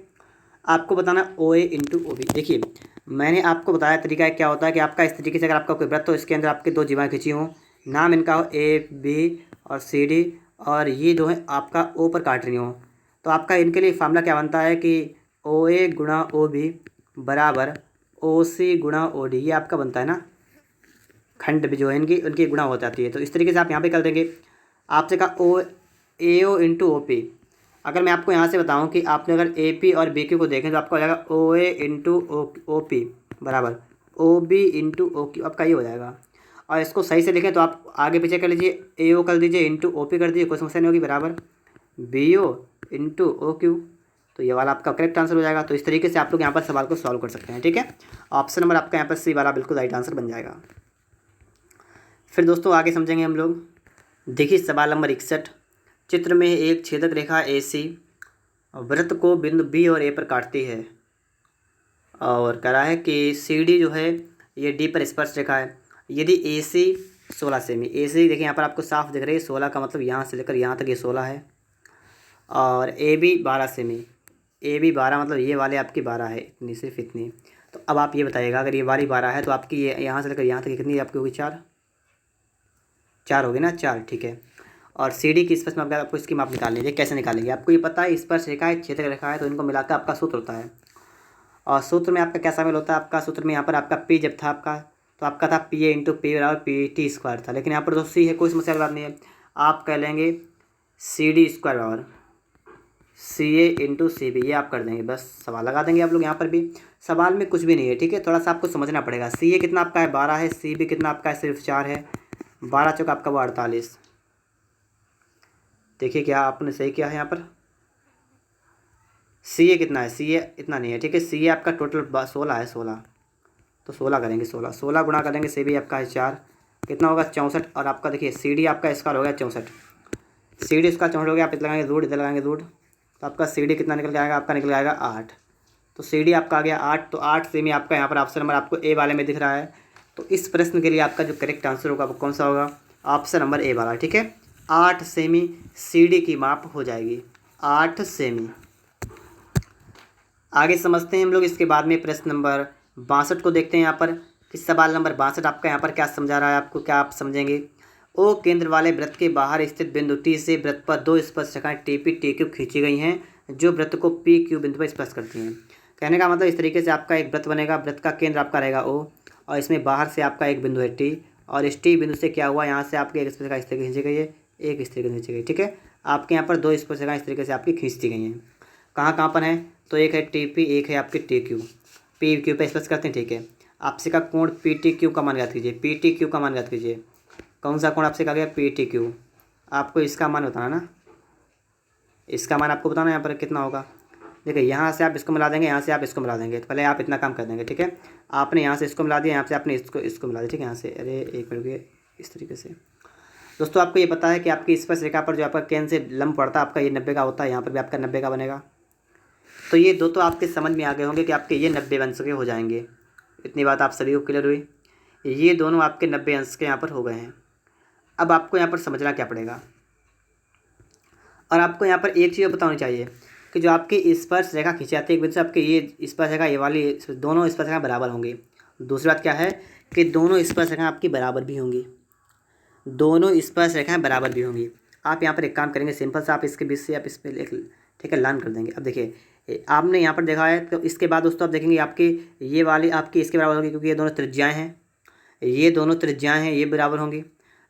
आपको बताना ओ ए इंटू ओ बी। देखिए मैंने आपको बताया तरीका क्या होता है कि आपका इस तरीके से अगर आपका कोई वृत्त हो, इसके अंदर आपके दो जीवाएँ खींची हों, नाम इनका हो ए बी और सी डी, और ये जो है आपका ओ पर काट रही हो, तो आपका इनके लिए फार्मूला क्या बनता है कि ओ ए गुणा ओ बी बराबर ओ सी गुणा ओ डी। ये आपका बनता है ना, खंड भी जो है इनकी उनकी गुणा हो जाती है। तो इस तरीके से आप यहाँ पे कर देंगे। आपसे कहा ओ ए ओ इंटू ओ पी। अगर मैं आपको यहाँ से बताऊँ कि आपने अगर ए पी और बी क्यू को देखें तो आपका हो जाएगा ओ ए इंटू ओ पी बराबर O B into O Q. आपका ये हो जाएगा। और इसको सही से लिखें तो आप आगे पीछे कर लीजिए, ए ओ कर दीजिए इंटू ओ पी कर दीजिए, कोई समस्या नहीं होगी, बराबर B O into O Q. तो ये वाला आपका करेक्ट आंसर हो जाएगा। तो इस तरीके से आप लोग यहाँ पर सवाल को सॉल्व कर सकते हैं, ठीक है। ऑप्शन नंबर आपका यहाँ पर सी वाला बिल्कुल राइट आंसर बन जाएगा। फिर दोस्तों आगे समझेंगे हम लोग। देखिए सवाल नंबर 61। चित्र में एक छेदक रेखा ए सी वृत्त को बिंदु बी और ए पर काटती है, और कह रहा है कि सी डी जो है ये डी पर स्पर्श रेखा है। यदि ए सी 16 सेमी, ए सी देखिए यहाँ पर आपको साफ दिख रही है, 16 का मतलब यहाँ से लेकर यहाँ तक ये 16 है, और ए बी 12 सेमी, ए बी 12 मतलब ये वाले आपकी 12 है, इतनी सिर्फ इतनी। तो अब आप ये बताइएगा अगर ये वाली 12 है तो आपकी ये यहाँ से लेकर यहाँ तक कितनी आपकी होगी, 4 होगी ना, 4, ठीक है। और सी डी की स्पर्श में आपको इसकी माप निकालनी है। कैसे निकालेंगे, आपको ये पता है स्पर्श रेखा है, छेदक रेखा है, तो इनको मिलाकर आपका सूत्र होता है। और सूत्र में आपका क्या शामिल होता है, आपका सूत्र में यहाँ पर आपका पी जब था आपका, तो आपका था पी ए इंटू पी बराबर पी टी स्क्वायर था। लेकिन यहाँ पर तो सी है, कोई समस्या की बात नहीं है। आप कह लेंगे सी डी स्क्वायर बराबर सी ए इंटू सी बी, ये आप कर देंगे, बस सवाल लगा देंगे आप लोग। यहाँ पर भी सवाल में कुछ भी नहीं है, ठीक है। थोड़ा सा आपको समझना पड़ेगा। सी ए कितना आपका है, 12 है, सी बी कितना आपका है, सिर्फ 4 है, 12 चौका आपका वो 48। देखिए क्या आपने सही किया है यहाँ पर। सी ए कितना है, सी ए इतना नहीं है, ठीक है। सी ए आपका टोटल 16 है, 16, तो 16 करेंगे, 16 गुणा करेंगे, सी बी आपका है 4, कितना होगा 64। और आपका देखिए सी डी आपका स्क्वायर हो गया 64, सी डी इसका 64 हो गया। आप इतना लगाएंगे रूट, इधर लगाएंगे रूट, तो आपका सी डी कितना निकल के आएगा, आपका निकल आएगा 8। तो सी डी आपका आ गया 8। तो 8 सेमी आपका यहाँ पर ऑप्शन नंबर आपको ए वाले में दिख रहा है। तो इस प्रश्न के लिए आपका जो करेक्ट आंसर होगा वो कौन सा होगा, ऑप्शन नंबर ए वाला, ठीक है। 8 सेमी सी डी की माप हो जाएगी, 8 सेमी। आगे समझते हैं हम लोग इसके बाद में प्रश्न नंबर 62 को देखते हैं। यहाँ पर कि सवाल नंबर 62 आपका यहाँ पर क्या समझा रहा है, आपको क्या आप समझेंगे। ओ केंद्र वाले वृत्त के बाहर स्थित बिंदु टी से वृत्त पर दो स्पर्श रेखाएं टी पी टी क्यू खींची गई हैं जो वृत्त को पी क्यू बिंदु पर स्पर्श करती हैं। कहने का मतलब इस तरीके से आपका एक वृत्त बनेगा, वृत्त का केंद्र आपका रहेगा ओ, और इसमें बाहर से आपका एक बिंदु है टी, और इस टी बिंदु से क्या हुआ, यहाँ से आपकी एक स्पर्श रेखा इस तरीके खींची गई है, एक इस तरीके से खींची गई, ठीक है। आपके यहाँ पर दो स्पर्श रेखाएं इस तरीके से आपकी खींचती गई हैं। कहाँ कहाँ पर है, तो एक है टी पी, एक है आपकी टी क्यू। पी क्यू पे स्पर्श करते हैं, ठीक है। आपसे का कोण पी टी क्यू का मान ज्ञात कीजिए, पी टी क्यू का मान ज्ञात कीजिए। कौन सा कोण आपसे कहा गया, पी टी क्यू। आपको इसका मान बताना ना, इसका मान आपको बताना यहाँ पर कितना होगा। देखिए यहाँ से आप इसको मिला देंगे, यहाँ से आप इसको मिला देंगे, तो पहले आप इतना काम कर देंगे, ठीक है। आपने यहाँ से इसको मिला दिया, यहाँ से आपने इसको मिला दिया, ठीक है। यहाँ से अरे एक मिनट, इस तरीके से। दोस्तों आपको ये पता है कि आपकी स्पर्श रेखा पर जो आपका केंद्र से लंब पड़ता है आपका ये 90 का होता है, यहाँ पर भी आपका 90 का बनेगा। तो ये दो तो आपके समझ में आ गए होंगे कि आपके ये 90 अंश के हो जाएंगे। इतनी बात आप सभी को क्लियर हुई। ये दोनों आपके 90 अंश के यहाँ पर हो गए हैं। अब आपको यहाँ पर समझना क्या पड़ेगा, और आपको यहाँ पर एक चीज़ बतानी चाहिए कि जो आपकी स्पर्श रेखा खींची जाती है एक बिंदु से, आपकी ये स्पर्श रेखा ये वाली दोनों स्पर्श रेखा बराबर होंगी। दूसरी बात क्या है कि दोनों स्पर्श रेखा आपकी बराबर भी होंगी, दोनों स्पर्श रेखाएं बराबर भी होंगी। आप यहाँ पर एक काम करेंगे सिंपल सा, आप इसके बीच से आप इस पर एक ठीक है लाइन कर देंगे। अब देखिए आपने यहाँ पर देखा है, तो इसके बाद दोस्तों आप देखेंगे आपकी ये वाली आपकी इसके बराबर होगी, क्योंकि ये दोनों त्रिज्याएँ हैं, ये दोनों त्रिज्याएँ हैं, ये बराबर होंगी।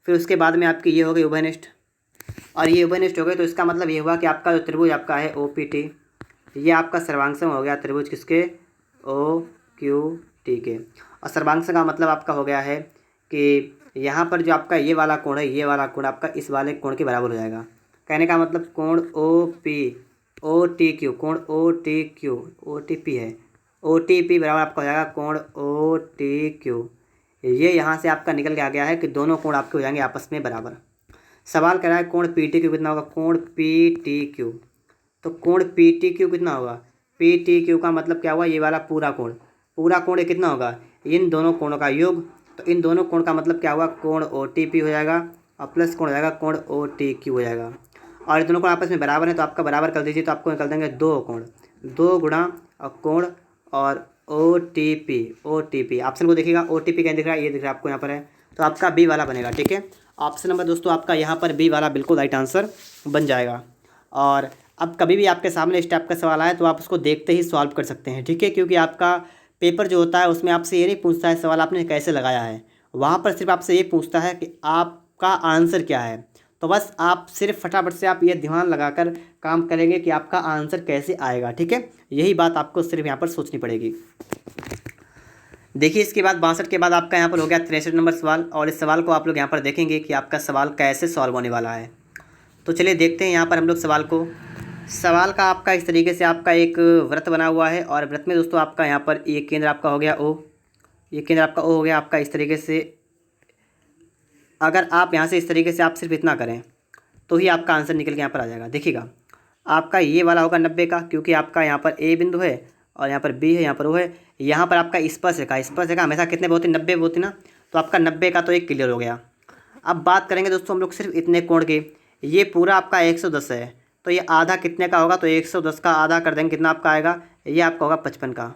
फिर उसके बाद में आपकी ये हो गई उभयनिष्ठ, और ये उभयनिष्ठ हो गए, तो इसका मतलब ये हुआ कि आपका जो त्रिभुज आपका है ओ पी टी, ये आपका सर्वांगसम हो गया त्रिभुज किसके, ओ क्यू टी के। और सर्वांगसम का मतलब आपका हो गया है कि यहाँ पर जो आपका ये वाला कोण है, ये वाला कोण आपका इस वाले कोण के बराबर हो जाएगा। कहने का मतलब कोण O P O T Q, कोण O T Q, O T P है, ओ टी पी बराबर आपका हो जाएगा कोण ओ टी क्यू। ये यहाँ से आपका निकल के आ गया है कि दोनों कोण आपके हो जाएंगे आपस में बराबर। सवाल कह रहा है कोण पी टी क्यू कितना होगा, कोण पी टी क्यू। तो कोण पी टी क्यू कितना होगा, पी टी क्यू का मतलब क्या हुआ, ये वाला पूरा कोण, पूरा कोण कितना होगा, इन दोनों कोणों का योग। तो इन दोनों कोण का मतलब क्या हुआ, कोण ओ टी पी हो जाएगा और प्लस कोण हो जाएगा कोण ओ टी क्यू हो जाएगा। और ये दोनों कोण आपस में बराबर है तो आपका बराबर कर दीजिए, तो आपको निकल देंगे दो कोण, दो गुणा और कोण और O T P, O T P option को देखिएगा, ओ टी पी क्या दिख रहा है, ये दिख रहा है आपको यहाँ पर है, तो आपका बी वाला बनेगा। ठीक है, ऑप्शन नंबर दोस्तों आपका यहाँ पर बी वाला बिल्कुल राइट आंसर बन जाएगा। और अब कभी भी आपके सामने इस टाइप का सवाल आए तो आप उसको देखते ही सॉल्व कर सकते हैं। ठीक है, क्योंकि आपका पेपर जो होता है उसमें आपसे ये नहीं पूछता है सवाल आपने कैसे लगाया है, वहाँ पर सिर्फ आपसे ये पूछता है कि आपका आंसर क्या है। तो बस आप सिर्फ फटाफट से आप ये ध्यान लगाकर काम करेंगे कि आपका आंसर कैसे आएगा। ठीक है, यही बात आपको सिर्फ यहाँ पर सोचनी पड़ेगी। देखिए इसके बाद 62 के बाद आपका यहाँ पर हो गया 63 नंबर सवाल, और इस सवाल को आप लोग यहाँ पर देखेंगे कि आपका सवाल कैसे सॉल्व होने वाला है। तो चलिए देखते हैं यहाँ पर हम लोग सवाल को। सवाल का आपका इस तरीके से आपका एक वृत्त बना हुआ है, और वृत्त में दोस्तों आपका यहाँ पर ये केंद्र आपका हो गया ओ, ये केंद्र आपका ओ हो गया आपका इस तरीके से। अगर आप यहाँ से इस तरीके से आप सिर्फ इतना करें तो ही आपका आंसर निकल के यहाँ पर आ जाएगा। देखिएगा आपका ये वाला होगा 90 का, क्योंकि आपका यहाँ पर ए बिंदु है और यहाँ पर बी है, यहाँ पर ओ है। यहाँ पर आपका स्पर्शरेखा हमेशा कितने पे होती है, 90 पे होती ना, तो आपका 90 का तो एक क्लियर हो गया। अब बात करेंगे दोस्तों हम लोग सिर्फ इतने कोण की। ये पूरा आपका 110 है, तो ये आधा कितने का होगा, तो 110 का आधा कर देंगे कितना आपका आएगा, ये आपका होगा 55 का।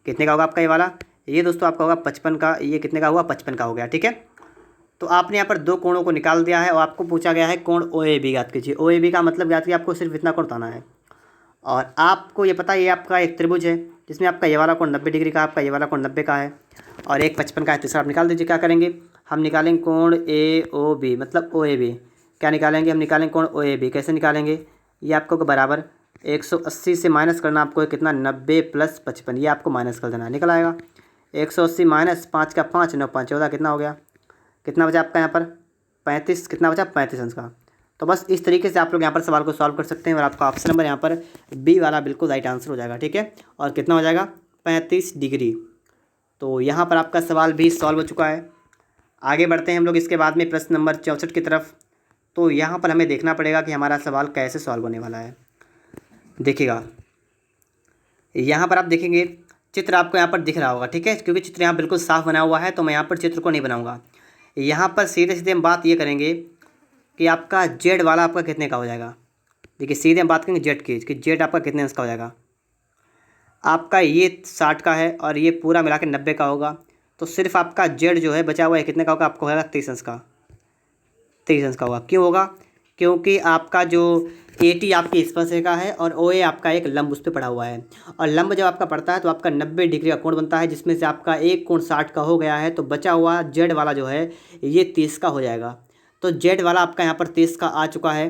कितने का होगा आपका ये वाला, ये दोस्तों आपका होगा 55 का। ये कितने का हुआ, 55 का हो गया। ठीक है, तो आपने यहाँ पर दो कोणों को निकाल दिया है और आपको पूछा गया है कोण ओ ए बी ज्ञात कीजिए। ओ ए बी का मतलब ज्ञात कीजिए, आपको सिर्फ इतना कोण बताना है। और आपको ये पता है ये आपका एक त्रिभुज है जिसमें आपका ये वाला कोण 90 डिग्री का, आपका ये वाला कोण 90 का है और एक 55 का है। तीसरा आप निकाल दीजिए। क्या करेंगे, हम निकालेंगे कोण ए ओ बी, मतलब ओ ए बी। क्या निकालेंगे, हम निकालेंगे कोण ओ ए बी। कैसे निकालेंगे, ये आपको बराबर 180 से माइनस करना आपको कितना, 90 प्लस 55, ये आपको माइनस कर देना, निकल आएगा 180 माइनस 5 का 5 9 5 14, कितना हो गया, कितना बचा आपका यहाँ पर 35, कितना बचा 35 अंश का। तो बस इस तरीके से आप लोग यहाँ पर सवाल को सॉल्व कर सकते हैं और आपका ऑप्शन नंबर यहाँ पर बी वाला बिल्कुल राइट आंसर हो जाएगा। ठीक है, और कितना हो जाएगा 35 डिग्री। तो यहाँ पर आपका सवाल भी सॉल्व हो चुका है। आगे बढ़ते हैं हम लोग इसके बाद में प्रश्न नंबर 64 की तरफ। तो यहाँ पर हमें देखना पड़ेगा कि हमारा सवाल कैसे सॉल्व होने वाला है। देखिएगा यहाँ पर आप देखेंगे चित्र आपको यहाँ पर दिख रहा होगा। ठीक है, क्योंकि चित्र यहाँ बिल्कुल साफ बना हुआ है तो मैं यहाँ पर चित्र को नहीं बनाऊँगा। यहाँ पर सीधे सीधे हम बात ये करेंगे कि आपका जेड वाला आपका कितने का हो जाएगा। देखिए सीधे हम बात करेंगे जेड की कि जेड आपका कितने अंश का हो जाएगा। आपका ये 60 का है और ये पूरा मिला के 90 का होगा, तो सिर्फ आपका जेड जो है बचा हुआ है कितने का होगा, आपको होगा 23 अंश का, 23 अंश का होगा। क्यों होगा, क्योंकि आपका जो AT आपकी स्पर्शरेखा है और OA आपका एक लंब उस पर पड़ा हुआ है, और लंब जब आपका पड़ता है तो आपका 90 डिग्री का कोण बनता है, जिसमें से आपका एक कोण 60 का हो गया है, तो बचा हुआ जेड वाला जो है ये 30 का हो जाएगा। तो जेड वाला आपका यहाँ पर 30 का आ चुका है।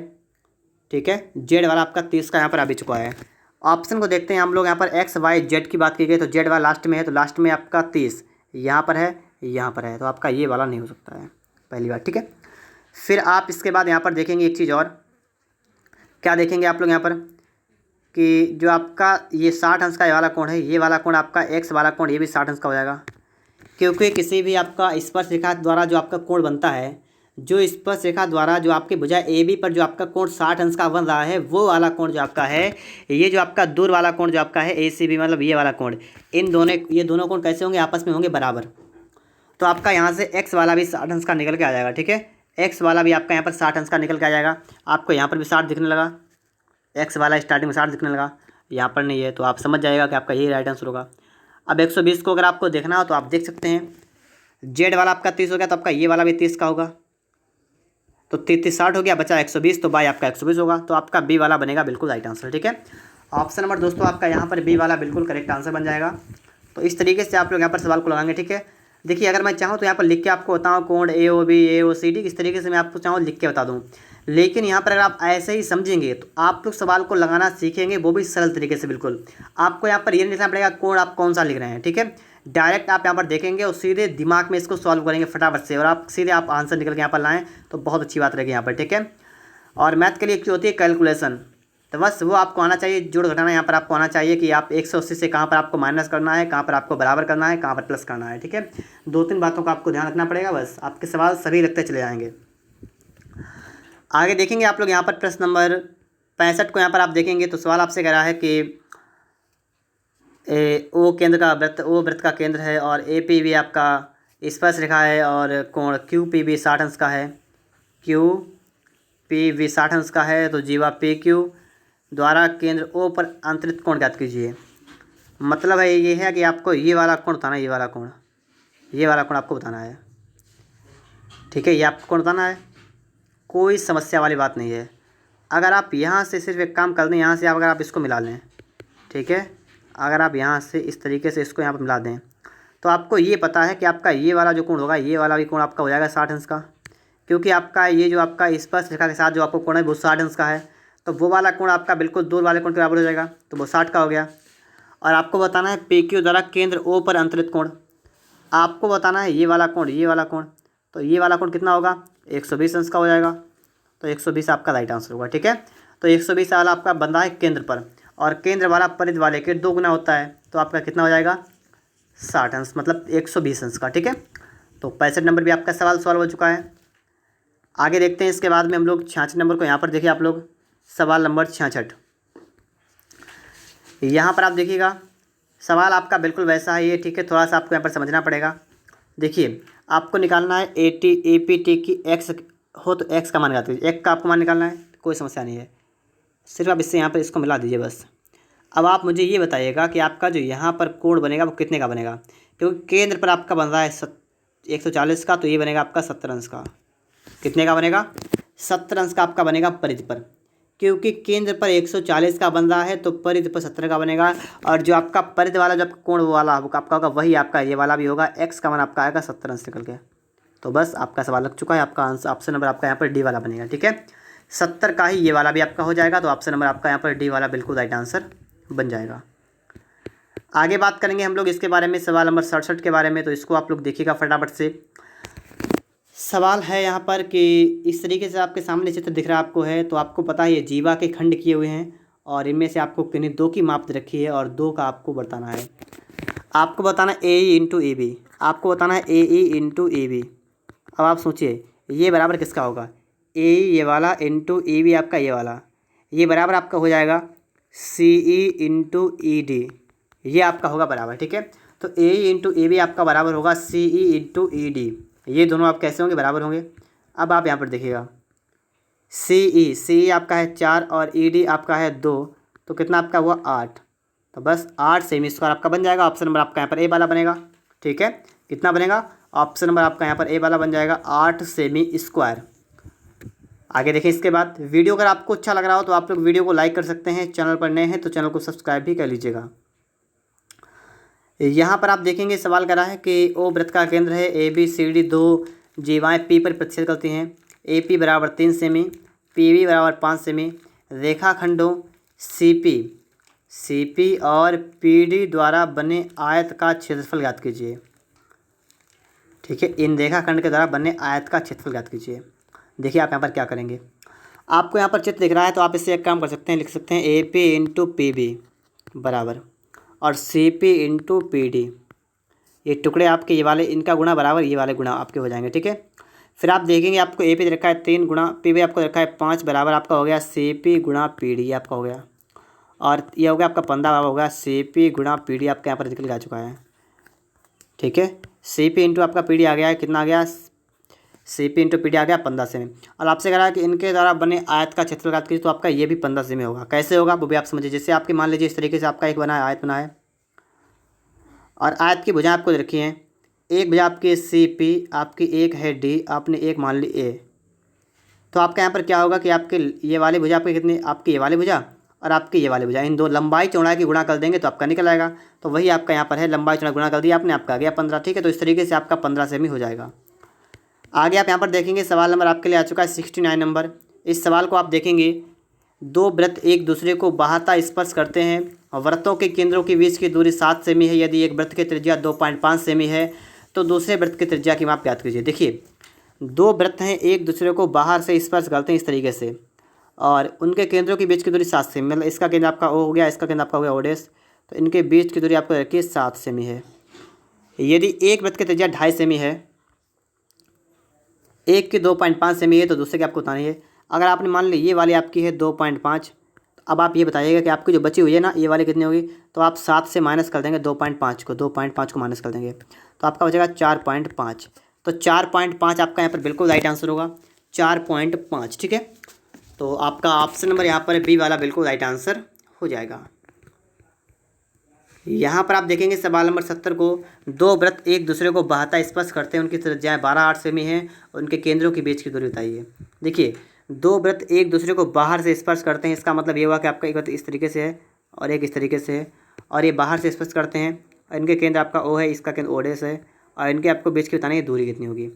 ठीक है, जेड वाला आपका 30 का यहाँ पर आ भी चुका है। ऑप्शन को देखते हैं हम लोग। यहाँ पर एक्स वाई जेड की बात की गई तो जेड वाला लास्ट में है, तो लास्ट में आपका 30 यहाँ पर है, यहाँ पर है, तो आपका ये वाला नहीं हो सकता है, पहली बात। ठीक है, फिर आप इसके बाद यहाँ पर देखेंगे एक चीज़ और, क्या देखेंगे आप लोग यहाँ पर कि जो आपका ये 60 अंश का ये वाला कोण है, ये वाला कोण आपका एक्स वाला कोण ये भी 60 अंश का हो जाएगा। क्योंकि किसी भी आपका स्पर्शरेखा द्वारा जो आपका कोण बनता है, जो स्पर्शरेखा द्वारा जो आपकी भुजा AB पर जो आपका कोण 60 अंश का बन रहा है, वो वाला कोण जो आपका है, ये जो आपका दूर वाला कोण जो आपका है ACB, मतलब ये वाला कोण, ये दोनों कोण कैसे होंगे, आपस में होंगे बराबर। तो आपका यहाँ से एक्स वाला भी 60 अंश का निकल के आ जाएगा। ठीक है, एक्स वाला भी आपका यहाँ पर 60 अंश का निकल के आ जाएगा। आपको यहाँ पर भी 60 दिखने लगा, एक्स वाला स्टार्टिंग में 60 दिखने लगा, यहाँ पर नहीं है, तो आप समझ जाएगा कि आपका यही राइट आंसर होगा। अब 120 को अगर आपको देखना हो तो आप देख सकते हैं, जेड वाला आपका 30 हो गया, तो आपका ये वाला भी 30 का होगा, तो 30 60 हो गया, बचा 120, तो बाई आपका 120 होगा, तो आपका बी वाला बनेगा बिल्कुल राइट आंसर। ठीक है, ऑप्शन नंबर दोस्तों आपका यहाँ पर बी वाला बिल्कुल करेक्ट आंसर बन जाएगा। तो इस तरीके से आप लोग यहाँ पर सवाल को लगाएंगे। ठीक है, देखिए अगर मैं चाहूँ तो यहाँ पर लिख के आपको बताऊँ कोण AOB AOCD, इस तरीके से मैं आपको चाहूँ लिख के बता दूँ, लेकिन यहाँ पर अगर आप ऐसे ही समझेंगे तो आप लोग सवाल को लगाना सीखेंगे, वो भी सरल तरीके से। बिल्कुल आपको यहाँ पर ये नहीं लिखना पड़ेगा कोण आप कौन सा लिख रहे हैं। ठीक है, डायरेक्ट आप यहाँ पर देखेंगे और सीधे दिमाग में इसको सॉल्व करेंगे फटाफट से, और आप सीधे आप आंसर निकल के यहाँ पर लाएँ तो बहुत अच्छी बात रहेगी यहाँ पर, ठीक है। और मैथ के लिए एक जो होती है कैलकुलेशन, तो बस वो आपको आना चाहिए, जोड़ घटाना यहाँ पर आपको आना चाहिए कि आप 180 से कहाँ पर आपको माइनस करना है, कहाँ पर आपको बराबर करना है, कहाँ पर प्लस करना है, ठीक है। 2-3 बातों का आपको ध्यान रखना पड़ेगा, बस आपके सवाल सभी लगते चले जाएंगे। आगे देखेंगे आप लोग यहाँ पर प्रश्न नंबर 65 को यहाँ पर आप देखेंगे तो सवाल आपसे कह रहा है कि ओ केंद्र का वृत्त, ओ वृत्त का केंद्र है और ए पी भी आपका स्पर्श रेखा है और कोण क्यू पी भी 60 अंश का है, क्यू पी भी 60 अंश का है, तो जीवा पी क्यू द्वारा केंद्र ओ पर अंतरित कोण ज्ञात कीजिए। मतलब है ये है कि आपको ये वाला कोण बताना है, ये वाला कोण आपको बताना है, ठीक है। ये आपको कोण बताना है, कोई समस्या वाली बात नहीं है। अगर आप यहाँ से सिर्फ एक काम कर दें, यहाँ से अगर आप इसको मिला लें, ठीक है, अगर आप यहाँ से इस तरीके से इसको यहाँ पर मिला दें तो आपको ये पता है कि आपका ये वाला जो कोण होगा, ये वाला भी कोण आपका हो जाएगा 60 अंश का, क्योंकि आपका ये जो आपका स्पर्श रेखा के साथ जो आपको कोण है वो 60 अंश का है, तो वो वाला कोण आपका बिल्कुल दूर वाले कोण के बराबर हो जाएगा, तो वो 60 का हो गया। और आपको बताना है पी क्यू द्वारा केंद्र ओ पर अंतरित कोण, आपको बताना है ये वाला कोण, तो ये वाला कोण कितना होगा, 120 अंश का हो जाएगा, तो 120 आपका राइट आंसर होगा, ठीक है। तो 120 वाला आपका बंदा है केंद्र पर, और केंद्र वाला परिधि वाले के 2 गुना होता है, तो आपका कितना हो जाएगा 60 अंश, मतलब 120 अंश का, ठीक है। तो 65 नंबर भी आपका सवाल सॉल्व हो चुका है। आगे देखते हैं, इसके बाद में हम लोग 66 नंबर को यहाँ पर देखिए आप लोग, सवाल नंबर 66। यहाँ पर आप देखिएगा सवाल आपका बिल्कुल वैसा है ये, ठीक है, थोड़ा सा आपको यहाँ पर समझना पड़ेगा। देखिए आपको निकालना है ए पी टी की एक्स हो तो एक्स का मान निकाल दीजिए, एक का आपको मान निकालना है, कोई समस्या नहीं है, सिर्फ आप इससे यहाँ पर इसको मिला दीजिए बस। अब आप मुझे ये बताइएगा कि आपका जो यहाँ पर कोण बनेगा वो कितने का बनेगा, क्योंकि केंद्र पर आपका बन रहा है 140 का, तो ये बनेगा आपका 70 अंश का। कितने का बनेगा, 70 अंश का आपका बनेगा परिधि पर, क्योंकि केंद्र पर 140 का बन रहा है तो परिधि पर 70 का बनेगा। और जो आपका परिधि वाला जो आपका कोण वो वाला आपका होगा वही आपका ये वाला भी होगा, एक्स का मान आपका आएगा 70 अंश निकल के। तो बस आपका सवाल लग चुका है, आपका आंसर ऑप्शन नंबर आपका यहाँ पर डी वाला बनेगा, ठीक है। 70 का ही ये वाला भी आपका हो जाएगा, तो ऑप्शन नंबर आपका यहाँ पर डी वाला बिल्कुल राइट आंसर बन जाएगा। आगे बात करेंगे हम लोग इसके बारे में, सवाल नंबर 67 के बारे में, तो इसको आप लोग देखिएगा फटाफट से। सवाल है यहाँ पर कि इस तरीके से आपके सामने चित्र दिख रहा आपको है, तो आपको पता है ये जीवा के खंड किए हुए हैं और इनमें से आपको किन्हीं 2 की माप रखी है और 2 का आपको बताना है। आपको बताना है ए ई इंटू ए बी, आपको बताना है ए ई इंटू ए बी। अब आप सोचिए ये बराबर किसका होगा, ए ये वाला इंटू ए बी आपका ये वाला, ये बराबर आपका हो जाएगा सी ई इंटू ई डी, ये आपका होगा बराबर, ठीक है। तो ए ई इंटू ए बी आपका बराबर होगा सी ई इंटू ई डी, ये दोनों आप कैसे होंगे, बराबर होंगे। अब आप यहाँ पर देखिएगा सी ई आपका है 4 और ई डी आपका है 2, तो कितना आपका हुआ 8, तो बस 8 सेमी स्क्वायर आपका बन जाएगा। ऑप्शन नंबर आपका यहाँ पर ए वाला बनेगा, ठीक है। कितना बनेगा, ऑप्शन नंबर आपका यहाँ पर ए वाला बन जाएगा 8 सेमी स्क्वायर। आगे देखें इसके बाद, वीडियो अगर आपको अच्छा लग रहा हो तो आप लोग वीडियो को लाइक कर सकते हैं, चैनल पर नए हैं तो चैनल को सब्सक्राइब भी कर लीजिएगा। यहाँ पर आप देखेंगे सवाल करा है कि ओ वृत्त का केंद्र है, ए बी सी डी 2 जीवाएँ पी पर प्रतिच्छेद करती हैं, ए पी बराबर 3 सेमी, पी बी बराबर 5 सेमी, रेखाखंडों सी पी और पी डी द्वारा बने आयत का क्षेत्रफल ज्ञात कीजिए, ठीक है। इन रेखाखंड के द्वारा बने आयत का क्षेत्रफल ज्ञात कीजिए। देखिए आप यहाँ पर क्या करेंगे, आपको यहाँ पर चित्र दिख रहा है तो आप इससे एक काम कर सकते हैं, लिख सकते हैं A P into P B बराबर और C P into P D, ये टुकड़े आपके ये वाले इनका गुणा बराबर ये वाले गुणा आपके हो जाएंगे, ठीक है। फिर आप देखेंगे आपको ए पी रखा है 3 गुणा पी बी आपको रखा है 5 बराबर आपका हो गया सी पी गुणा पी डी, आपका हो गया। और ये हो गया आपका 15 बराबर हो गया सी पी गुणा पी डी, आपके यहाँ पर निकल के आ चुका है, ठीक है। सी पी इंटू आपका पी डी आ गया है, कितना आ गया, C P into P D आ गया 15 सेमी। और आपसे कह रहा है कि इनके द्वारा बने आयत का क्षेत्रफल ज्ञात कीजिए, तो आपका ये भी 15 सेमी होगा। कैसे होगा वो भी आप समझिए, जैसे आपके मान लीजिए इस तरीके से आपका एक बना है, आयत बना है और आयत की भुजा आपको रखी है, एक भुजा आपकी सी पी, आपकी एक है डी, आपने एक मान ली ए, तो आपका यहाँ पर क्या होगा कि आपके ये वाली भुजा आपकी कितनी, आपकी ये वाली भुजा और आपकी ये वाली भुजा, इन दो लंबाई चौड़ाई की गुणा कर देंगे तो आपका निकल आएगा। तो वही आपका यहाँ पर है, लंबाई चौड़ाई गुणा कर दिया आपने, आपका आ गया 15, ठीक है। तो इस तरीके से आपका 15 सेमी हो जाएगा। आगे आप यहाँ पर देखेंगे सवाल नंबर आपके लिए आ चुका है 69 नंबर। इस सवाल को आप देखेंगे, दो वृत्त एक दूसरे को बाहता स्पर्श करते हैं। वृत्तों के केंद्रों के बीच की दूरी 7 सेमी है। यदि एक वृत्त की त्रिज्या 2.5 सेमी है तो दूसरे वृत्त की त्रिज्या की माप ज्ञात कीजिए। देखिए, दो वृत्त हैं, एक दूसरे को बाहर से स्पर्श करते हैं इस तरीके से, और उनके केंद्रों के बीच की दूरी 7 सेमी, मतलब इसका केंद्र आपका ओ हो गया, इसका केंद्र आपका हो गया ओ डैश, तो इनके बीच की दूरी आपको रखिए 7 सेमी है। यदि एक वृत्त की त्रिज्या 2.5 सेमी है, एक की 2.5 सेमी है, तो दूसरे की आपको बतानी है। अगर आपने मान ली ये वाली आपकी है 2.5, अब आप ये बताइएगा कि आपकी जो बची हुई है ना ये वाली कितनी होगी, तो आप 7 से माइनस कर देंगे 2.5 को माइनस कर देंगे, तो आपका बचेगा 4.5। तो 4.5 आपका यहाँ पर बिल्कुल राइट आंसर होगा, 4.5। ठीक है, तो आपका ऑप्शन नंबर यहाँ पर बी वाला बिल्कुल राइट आंसर हो जाएगा। यहाँ पर आप देखेंगे सवाल नंबर 70 को, दो वृत्त एक दूसरे को बाहता स्पर्श करते हैं, उनकी त्रिज्याएं 12-8 सेमी हैं, उनके केंद्रों के बीच की दूरी बताइए। देखिए, दो वृत्त एक दूसरे को बाहर से स्पर्श करते हैं, इसका मतलब ये हुआ कि आपका एक वृत्त इस तरीके से है और एक इस तरीके से है, और ये बाहर से स्पर्श करते हैं, और इनके केंद्र आपका ओ है, इसका केंद्र ओ डैश है, और इनके आपको बीच की बतानी है दूरी कितनी होगी।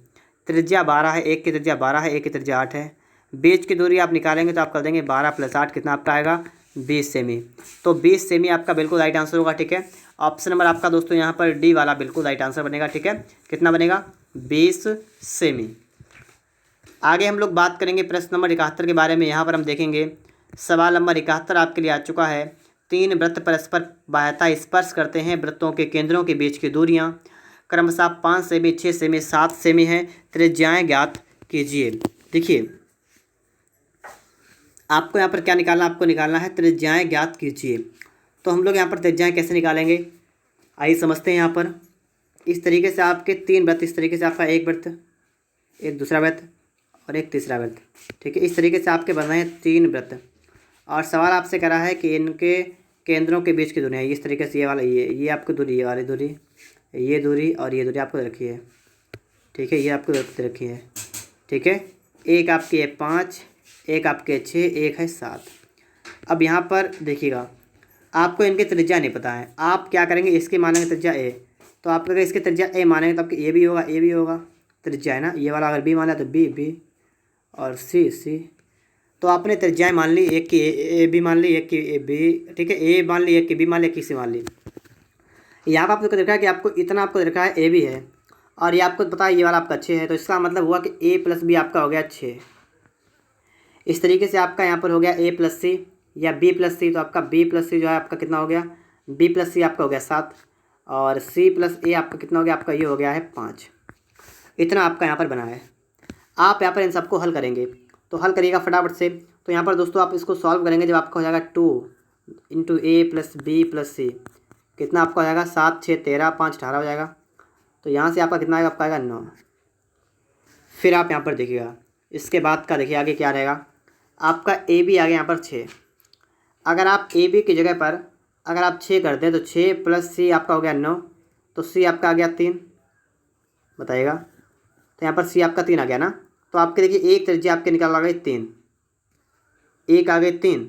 त्रिज्या 12 है, एक की त्रिज्या 12 है, एक की त्रिज्या 8 है। बीच की दूरी आप निकालेंगे तो आप कर देंगे 12 + 8 कितना आपका आएगा, 20 सेमी। तो 20 सेमी आपका बिल्कुल राइट आंसर होगा। ठीक है, ऑप्शन नंबर आपका दोस्तों यहाँ पर डी वाला बिल्कुल राइट आंसर बनेगा। ठीक है, कितना बनेगा, 20 सेमी। आगे हम लोग बात करेंगे प्रश्न नंबर 71 के बारे में। यहाँ पर हम देखेंगे सवाल नंबर 71 आपके लिए आ चुका है। तीन वृत्त परस्पर बाह्यता स्पर्श करते हैं, वृत्तों के केंद्रों के बीच की दूरियाँ क्रमशः 5 सेमी, 6 सेमी, 7 सेमी हैं, त्रिज्याएँ ज्ञात कीजिए। देखिए, आपको यहाँ पर क्या निकालना, आपको निकालना है त्रिज्याएँ ज्ञात कीजिए। तो हम लोग यहाँ पर त्रिज्याएँ कैसे निकालेंगे, आइए समझते हैं। यहाँ पर इस तरीके से आपके तीन वृत्त, इस तरीके से आपका एक वृत्त, एक दूसरा वृत्त और एक तीसरा वृत्त। ठीक है, इस तरीके से आपके बन रहे हैं तीन वृत्त, और सवाल आपसे करा है कि इनके केंद्रों के बीच की दूरी है इस तरीके से, ये वाला ये आपकी दूरी, ये वाली दूरी, ये दूरी और ये दूरी आपको रखी है। ठीक है, ये आपको रखी है। ठीक है, एक आपकी है 5, एक आपके 6, एक है 7। अब यहाँ पर देखिएगा, आपको इनके त्रिज्या नहीं पता है, आप क्या करेंगे, इसके मानेंगे त्रिज्या ए, तो आप अगर इसके त्रिज्या ए मानेंगे तो आपके ए भी होगा, ए भी होगा, त्रिज्या है ना, ये वाला अगर बी माना तो बी बी और सी सी। तो आपने त्रिज्याएँ मान ली, एक की ए बी मान ली, एक की ए बी, ठीक है, ए मान ली, एक की बी मान ली, एक की सी मान ली। यहाँ पर आपको देखा है कि आपको इतना आपको देखा है ए भी है, और ये आपको पता है ये वाला आपका 6 है, तो इसका मतलब हुआ कि ए प्लस बी आपका हो गया 6। इस तरीके से आपका यहाँ पर हो गया ए प्लस सी या बी प्लस सी, तो आपका बी प्लस सी जो है आपका कितना हो गया, बी प्लस सी आपका हो गया 7, और सी प्लस ए आपका कितना हो गया, आपका ये हो गया है 5। इतना आपका यहाँ पर बना है। आप यहाँ पर इन सबको हल करेंगे, तो हल करिएगा फटाफट से। तो यहाँ पर दोस्तों आप इसको सॉल्व करेंगे, जब आपका हो जाएगा 2 × ए प्लस बी प्लस सी, कितना आपका हो जाएगा, 7 6 13 5 18 हो जाएगा। तो यहाँ से आपका कितना आएगा, आपका आएगा 9। फिर आप यहाँ पर देखिएगा, इसके बाद का देखिए आगे क्या रहेगा, आपका ए बी आ गया यहाँ पर 6। अगर आप ए बी की जगह पर अगर आप 6 कर दें तो 6 + सी आपका हो गया 9, तो सी आपका आ गया 3, बताइएगा। तो यहाँ पर सी आपका 3 आ गया ना, तो आपके देखिए एक त्रिज्या आपके निकाल आ गई 3, एक आ गए 3।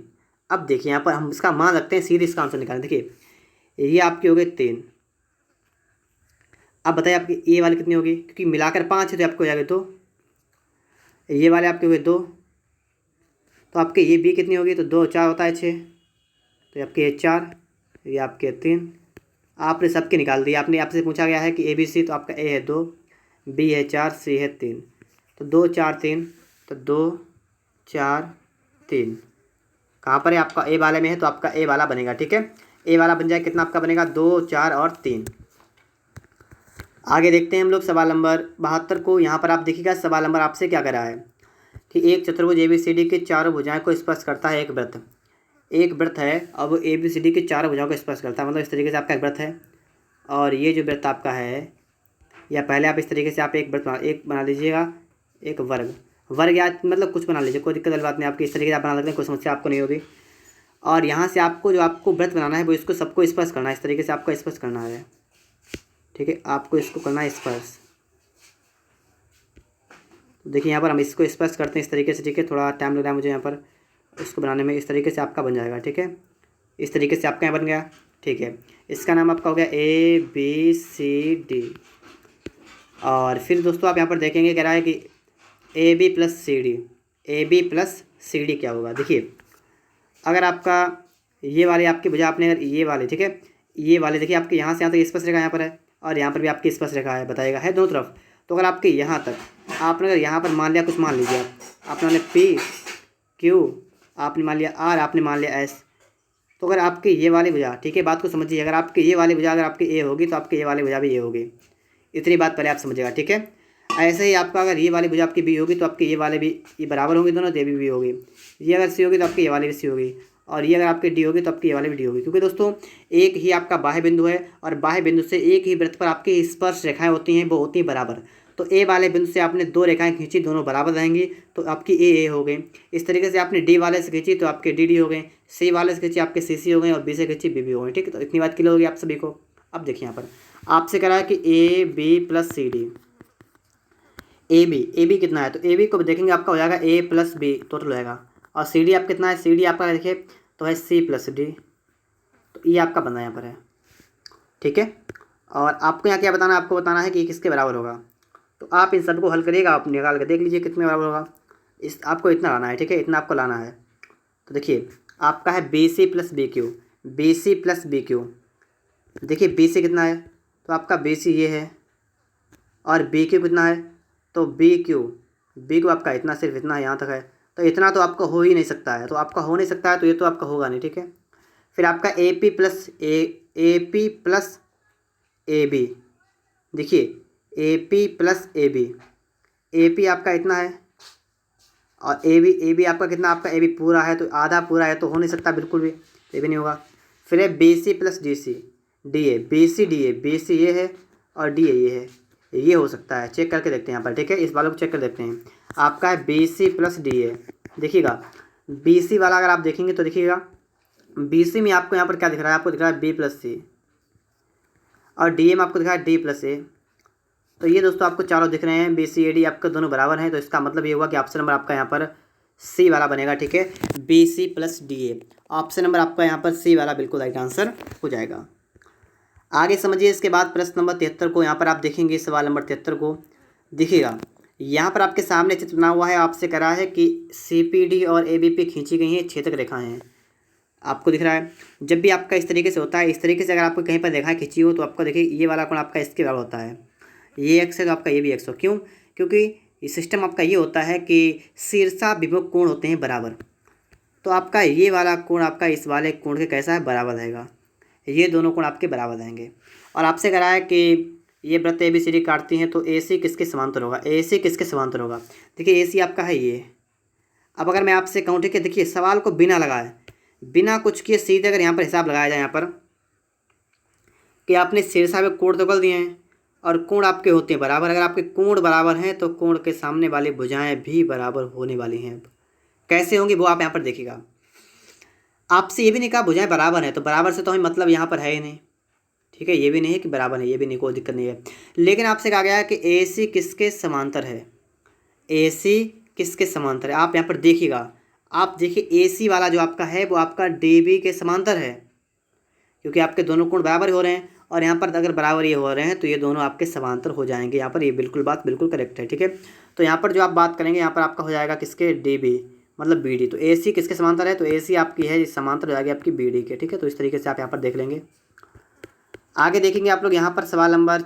अब देखिए यहाँ पर हम इसका मान रखते हैं, सीधे इसका आंसर निकालें। देखिए, ये आपकी हो गई 3। अब बताइए आपकी ए वाली कितनी होगी, क्योंकि मिलाकर 5 है तो आपको हो जाएगा 2, ये वाले आपके हुए 2, तो आपके ये बी कितनी होगी, तो 2 4 होता है 6, तो आपके ये 4, ये आपके 3। आपने सबके निकाल दिए, आपने आपसे पूछा गया है कि ए बी सी, तो आपका ए है 2, बी है 4, सी है 3, तो 2 4 3, तो 2 4 3 कहाँ पर है, आपका ए वाले में है, तो आपका ए वाला बनेगा। ठीक है, ए वाला बन जाए, कितना आपका बनेगा, 2 4 और 3। आगे देखते हैं हम लोग सवाल नंबर 72 को। यहाँ पर आप देखिएगा सवाल नंबर आपसे क्या कर रहा है कि एक चतुर्भुज ABCD के चारों भुजाएं को स्पर्श करता है एक वृत्त। एक वृत्त है, अब ABCD की चारों भुजाओं को स्पर्श करता है, मतलब इस तरीके से आपका एक वृत्त है, और ये जो वृत्त आपका है, या पहले आप इस तरीके से आप एक वृत्त एक बना लीजिएगा, एक वर्ग या मतलब कुछ बना लीजिए, कोई दिक्कत वाली बात नहीं, आपकी इस तरीके से आप बना सकते हैं, कोई समस्या आपको नहीं होगी। और यहाँ से आपको जो आपको वृत्त बनाना है वो इसको सबको स्पर्श करना है, इस तरीके से आपको स्पर्श करना है। ठीक है, आपको इसको करना है स्पर्श। तो देखिए यहाँ पर हम इसको स्पर्श करते हैं इस तरीके से। ठीक है, थोड़ा टाइम लग रहा है मुझे यहाँ पर इसको बनाने में। इस तरीके से आपका बन जाएगा। ठीक है, इस तरीके से आपका यहाँ बन गया। ठीक है, इसका नाम आपका हो गया ABCD। और फिर दोस्तों आप यहाँ पर देखेंगे कह रहा है कि AB + CD, AB + CD क्या होगा। देखिए अगर आपका ये वाले आपकी भुजा आपने अगर ये वाले, ठीक है, ये वाले देखिए आपके यहाँ से यहाँ तक स्पर्श रेखा यहाँ पर है और यहाँ पर भी आपकी स्पर्श रेखा है, बताएगा है दोनों तरफ। तो अगर आपके यहाँ तक आपने अगर यहाँ पर मान लिया कुछ, मान लीजिए आपने मान लिया पी क्यू, आपने मान लिया आर, आपने मान लिया एस, तो अगर आपके ये वाली भुजा, ठीक है, बात को समझिए, अगर आपके ये वाली भुजा अगर आपके ए होगी तो आपके ये वाली भुजा भी ए होगी। इतनी बात पहले आप समझिएगा, ठीक है। ऐसे ही आपका अगर ये वाली भुजा आपकी बी होगी तो आपके ये वाले भी ये बराबर होंगे दोनों, तो ये भी बी होगी। ये अगर सी होगी तो आपकी ये वाली भी सी होगी, और ये अगर आपकी डी होगी तो आपकी ये वाली भी डी होगी। क्योंकि दोस्तों एक ही आपका बाह्य बिंदु है और बाह्य बिंदु से एक ही वृत्त पर आपकी स्पर्श रेखाएं होती हैं, वो होती हैं बराबर। तो ए वाले बिंदु से आपने दो रेखाएं खींची, दोनों बराबर रहेंगी, तो आपकी ए हो गई। इस तरीके से आपने डी वाले से खींची तो आपके डी डी हो गए, सी वाले से खींची आपके सी सी हो गए, और बी से खींची बी बी हो गई। ठीक है, तो इतनी बात क्लियर होगी आप सभी को। अब देखिए यहाँ पर आपसे कह रहा है कि A B plus C D, A B कितना है, तो ए बी को देखेंगे आपका हो जाएगा ए प्लस बी टोटल हो जाएगा, और सी डी आप कितना है, सी डी आपका देखिए तो है सी प्लस डी, तो ये आपका बना यहाँ पर है। ठीक है, और आपको यहाँ क्या बताना है, आपको बताना है कि किसके बराबर होगा। तो आप इन सबको हल करिएगा, आप निकाल के देख लीजिए कितने बराबर होगा। इस आपको इतना लाना है, ठीक है, इतना आपको लाना है। तो देखिए आपका है B C plus B Q, B C plus B Q. देखिए बी सी कितना है, तो आपका बी सी ये है, और बी क्यू कितना है, तो बी क्यू आपका इतना, सिर्फ इतना यहाँ तक है। तो इतना तो आपका हो ही नहीं सकता है, तो आपका हो नहीं सकता है, तो ये तो आपका होगा नहीं। ठीक है, फिर आपका A P plus A B, देखिए A P plus A P आपका इतना है, और ए बी आपका कितना, आपका ए बी पूरा है, तो आधा पूरा है, तो हो नहीं सकता बिल्कुल भी, ये भी नहीं होगा। फिर है B C plus D C D A, B C ये है और डी ए ये है, ये हो सकता है। चेक करके देखते हैं यहाँ पर, ठीक है, इस वाले को चेक कर देखते हैं। आपका है B C plus D A, देखिएगा बी सी वाला अगर आप देखेंगे तो देखिएगा बी सी में आपको यहाँ पर क्या दिख रहा है, आपको दिख रहा है बी प्लस सी, और डी ए में आपको दिख रहा है डी प्लस ए। तो ये दोस्तों आपको चारों दिख रहे हैं, बी सी ए डी आपके दोनों बराबर हैं, तो इसका मतलब ये हुआ कि ऑप्शन नंबर आपका यहाँ पर सी वाला बनेगा। ठीक है, B C plus D A, option number आपका यहाँ पर सी वाला बिल्कुल राइट आंसर हो जाएगा। आगे समझिए, इसके बाद प्रश्न नंबर 73 को यहाँ पर आप देखेंगे, सवाल नंबर 73 को देखिएगा। यहाँ पर आपके सामने चित्र बना हुआ है, आपसे कह रहा है कि सी पी डी और ए बी पी खींची गई हैं छेदक रेखाएं हैं, आपको दिख रहा है। जब भी आपका इस तरीके से होता है, इस तरीके से अगर आपको कहीं पर रेखाएं खींची हो, तो आपको देखिए ये वाला कोण आपका इसके बराबर होता है, ये एक्स है तो आपका ये भी एक्स हो। क्यों? क्योंकि ये सिस्टम आपका ये होता है कि शीर्षाभिमुख कोण होते हैं बराबर, तो आपका ये वाला कोण आपका इस वाले कोण के कैसा है, बराबर रहेगा। ये दोनों कोण आपके बराबर रहेंगे। और आपसे कह रहा है कि ये वृत्त ए बी सी डी काटती हैं, तो ए सी किसके समांतर होगा, ए सी किसके समांतर होगा। देखिए ए सी आपका है ये। अब अगर मैं आपसे कहूँ, ठीक है, देखिए सवाल को बिना लगाए, बिना कुछ किए सीधे अगर यहाँ पर हिसाब लगाया जाए, यहाँ पर कि आपने शीर्षा में कोण तो कर दिए हैं और कोण आपके होते हैं बराबर। अगर आपके कोण बराबर हैं तो कोण के सामने वाली भुजाएं भी बराबर होने वाली हैं। कैसे होंगी वो आप यहाँ पर देखिएगा। आपसे ये भी नहीं कहा भुजाएं बराबर हैं, तो बराबर से तो हमें मतलब यहाँ पर है ही नहीं। ठीक है, ये भी नहीं है कि बराबर है, ये भी नहीं, कोई दिक्कत नहीं है। लेकिन आपसे कहा गया है कि ए सी किसके समांतर है, ए सी किसके समांतर है। आप यहाँ पर देखिएगा, आप देखिए ए सी वाला जो आपका है वो आपका डी बी के समांतर है, क्योंकि आपके दोनों कोण बराबर हो रहे हैं, और यहाँ पर अगर बराबर ये हो रहे हैं तो ये दोनों आपके समांतर हो जाएंगे। यहाँ पर ये बिल्कुल बात बिल्कुल करेक्ट है। ठीक है, तो यहाँ पर जो आप बात करेंगे, यहाँ पर आपका हो जाएगा किसके, डी बी मतलब बी डी। तो ए सी किसके समांतर है, तो ए सी आपकी है समांतर हो जाएगी आपकी बी डी के। ठीक है, तो इस तरीके से आप यहाँ पर देख लेंगे। आगे देखेंगे आप लोग यहाँ पर सवाल नंबर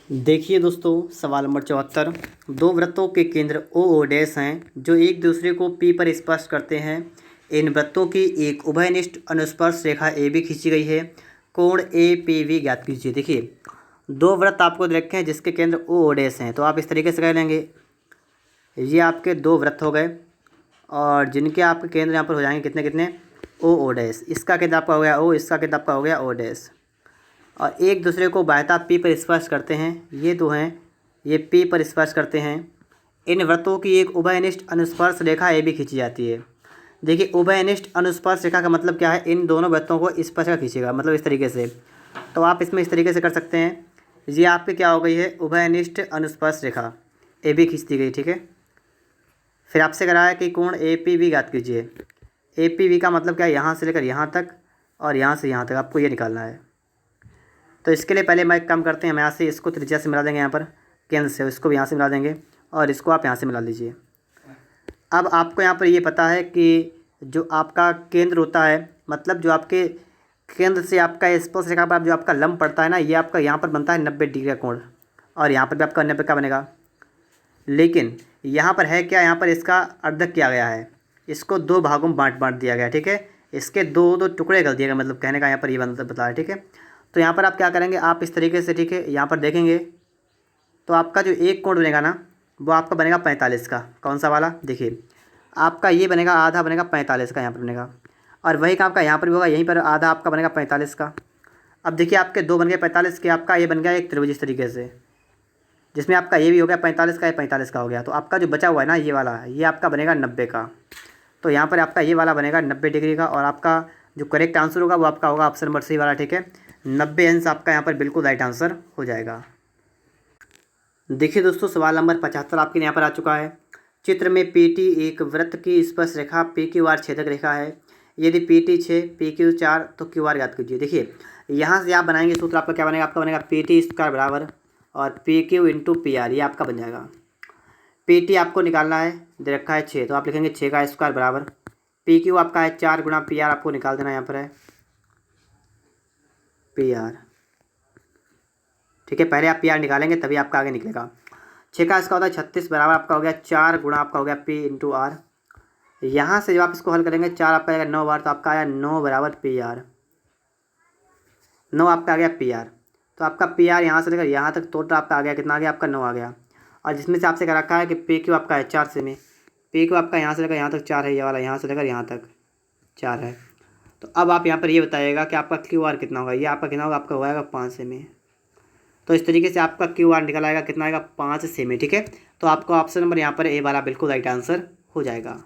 देखिए दोस्तों, सवाल नंबर 74। दो वृत्तों के केंद्र ओ डैश हैं जो एक दूसरे को पी पर स्पर्श करते हैं। इन वृत्तों की एक उभयनिष्ठ अनुस्पर्श रेखा ए बी खींची गई है, कोण ए पी वी ज्ञात कीजिए। देखिए दो वृत्त आपको रखे हैं जिसके केंद्र ओ डैश हैं, तो आप इस तरीके से कह लेंगे, ये आपके दो वृत्त हो गए और जिनके आपके केंद्र यहाँ पर हो जाएंगे कितने कितने, ओ डैश। इसका केंद्र आपका हो गया ओ, इसका केंद्र आपका हो गया ओ डैश, और एक दूसरे को बाह्यता पी पर स्पर्श करते हैं। ये दो हैं, ये पी पर स्पर्श करते हैं। इन वृत्तों की एक उभयनिष्ठ अनुस्पर्श रेखा ए बी खींची जाती है। देखिए उभयनिष्ठ अनुस्पर्श रेखा का मतलब क्या है, इन दोनों वृत्तों को स्पर्श का खींचेगा, मतलब इस तरीके से। तो आप इसमें इस तरीके से कर सकते हैं, ये आपकी क्या हो गई है, उभयनिष्ठ अनुस्पर्श रेखा ए बी खींच दी गई। ठीक है, फिर आपसे करा है कि कोण ए पी वी ज्ञात कीजिए। ए पी वी का मतलब क्या है, यहाँ से लेकर यहाँ तक और यहाँ से यहाँ तक आपको ये निकालना है। तो इसके लिए पहले मैं काम करते हैं, हम यहाँ से इसको त्रिज्या से मिला देंगे, यहाँ पर केंद्र से इसको भी यहाँ से मिला देंगे और इसको आप यहाँ से मिला लीजिए। अब आपको यहाँ पर ये पता है कि जो आपका केंद्र होता है, मतलब जो आपके केंद्र से आपका स्पर्श रेखा पर जो आपका लंब पड़ता है ना, ये आपका यहाँ पर बनता है 90 डिग्री का कोण, और यहाँ पर भी आपका 90 का बनेगा। लेकिन यहाँ पर है क्या, यहाँ पर इसका अर्धक किया गया है, इसको दो भागों में बांट दिया गया है, ठीक है। इसके दो दो टुकड़े कर दिए गए, मतलब कहने का यहाँ पर ये बता है, ठीक है। तो यहाँ पर आप क्या करेंगे, आप इस तरीके से, ठीक है, यहाँ पर देखेंगे तो आपका जो एक कोण बनेगा ना, वो आपका बनेगा 45 का। कौन सा वाला, देखिए आपका ये बनेगा आधा बनेगा 45 का, यहाँ पर बनेगा, और वही का आपका यहाँ पर भी होगा, यहीं पर आधा आपका बनेगा 45 का। अब देखिए आपके दो बन गए 45 के, आपका ये बन गया एक त्रिभुज इस तरीके से, जिसमें आपका ये भी हो गया 45 का, ये 45 का हो गया। तो आपका जो बचा हुआ है ना ये वाला, ये आपका बनेगा 90 का। तो यहाँ पर आपका ये वाला बनेगा 90 डिग्री का, और आपका जो करेक्ट आंसर होगा वो आपका होगा ऑप्शन नंबर सी वाला, ठीक है। 90 अंश आपका यहाँ पर बिल्कुल राइट आंसर हो जाएगा। देखिए दोस्तों, सवाल नंबर 75 आपके यहाँ पर आ चुका है। चित्र में PT एक वृत्त की स्पर्श रेखा PQR छेदक रेखा है। यदि PT 6 PQ 4 तो QR ज्ञात कीजिए। देखिए यहाँ से आप बनाएंगे सूत्र, आपका क्या बनेगा, आपका बनेगा PT स्क्वायर बराबर और PQ इंटू PR, ये आपका बन जाएगा। PT आपको निकालना है, दे रखा है 6, तो आप लिखेंगे 6 का स्क्वायर बराबर PQ आपका है 4 गुणा PR, आपको निकाल देना, यहाँ पर है PR, ठीक है। पहले आप PR निकालेंगे तभी आपका आगे निकलेगा। 6 का इसका होता है 36 बराबर आपका हो गया 4 गुणा आपका हो गया P इंटू R। यहाँ से जब आप इसको हल करेंगे 4 आपका आएगा 9 बार, तो आपका आया 9 बराबर PR, 9 आपका आ गया PR। तो आपका PR यहाँ से लेकर यहाँ तक टोटल आपका आ गया कितना आ गया, आपका 9 आ गया। और जिसमें से आपसे कह रखा है कि PQ आपका है 4 से में, PQ आपका यहाँ से लेकर यहाँ तक 4 है, ये वाला यहाँ से लेकर यहाँ तक 4 है। तो अब आप यहाँ पर ये बताइएगा कि आपका QR कितना होगा, ये आपका कितना होगा, आपका हो जाएगा 5 से में। तो इस तरीके से आपका QR निकल आएगा, कितना आएगा 5 से में, ठीक है। तो आपका ऑप्शन नंबर यहाँ पर ए वाला बिल्कुल राइट आंसर हो जाएगा।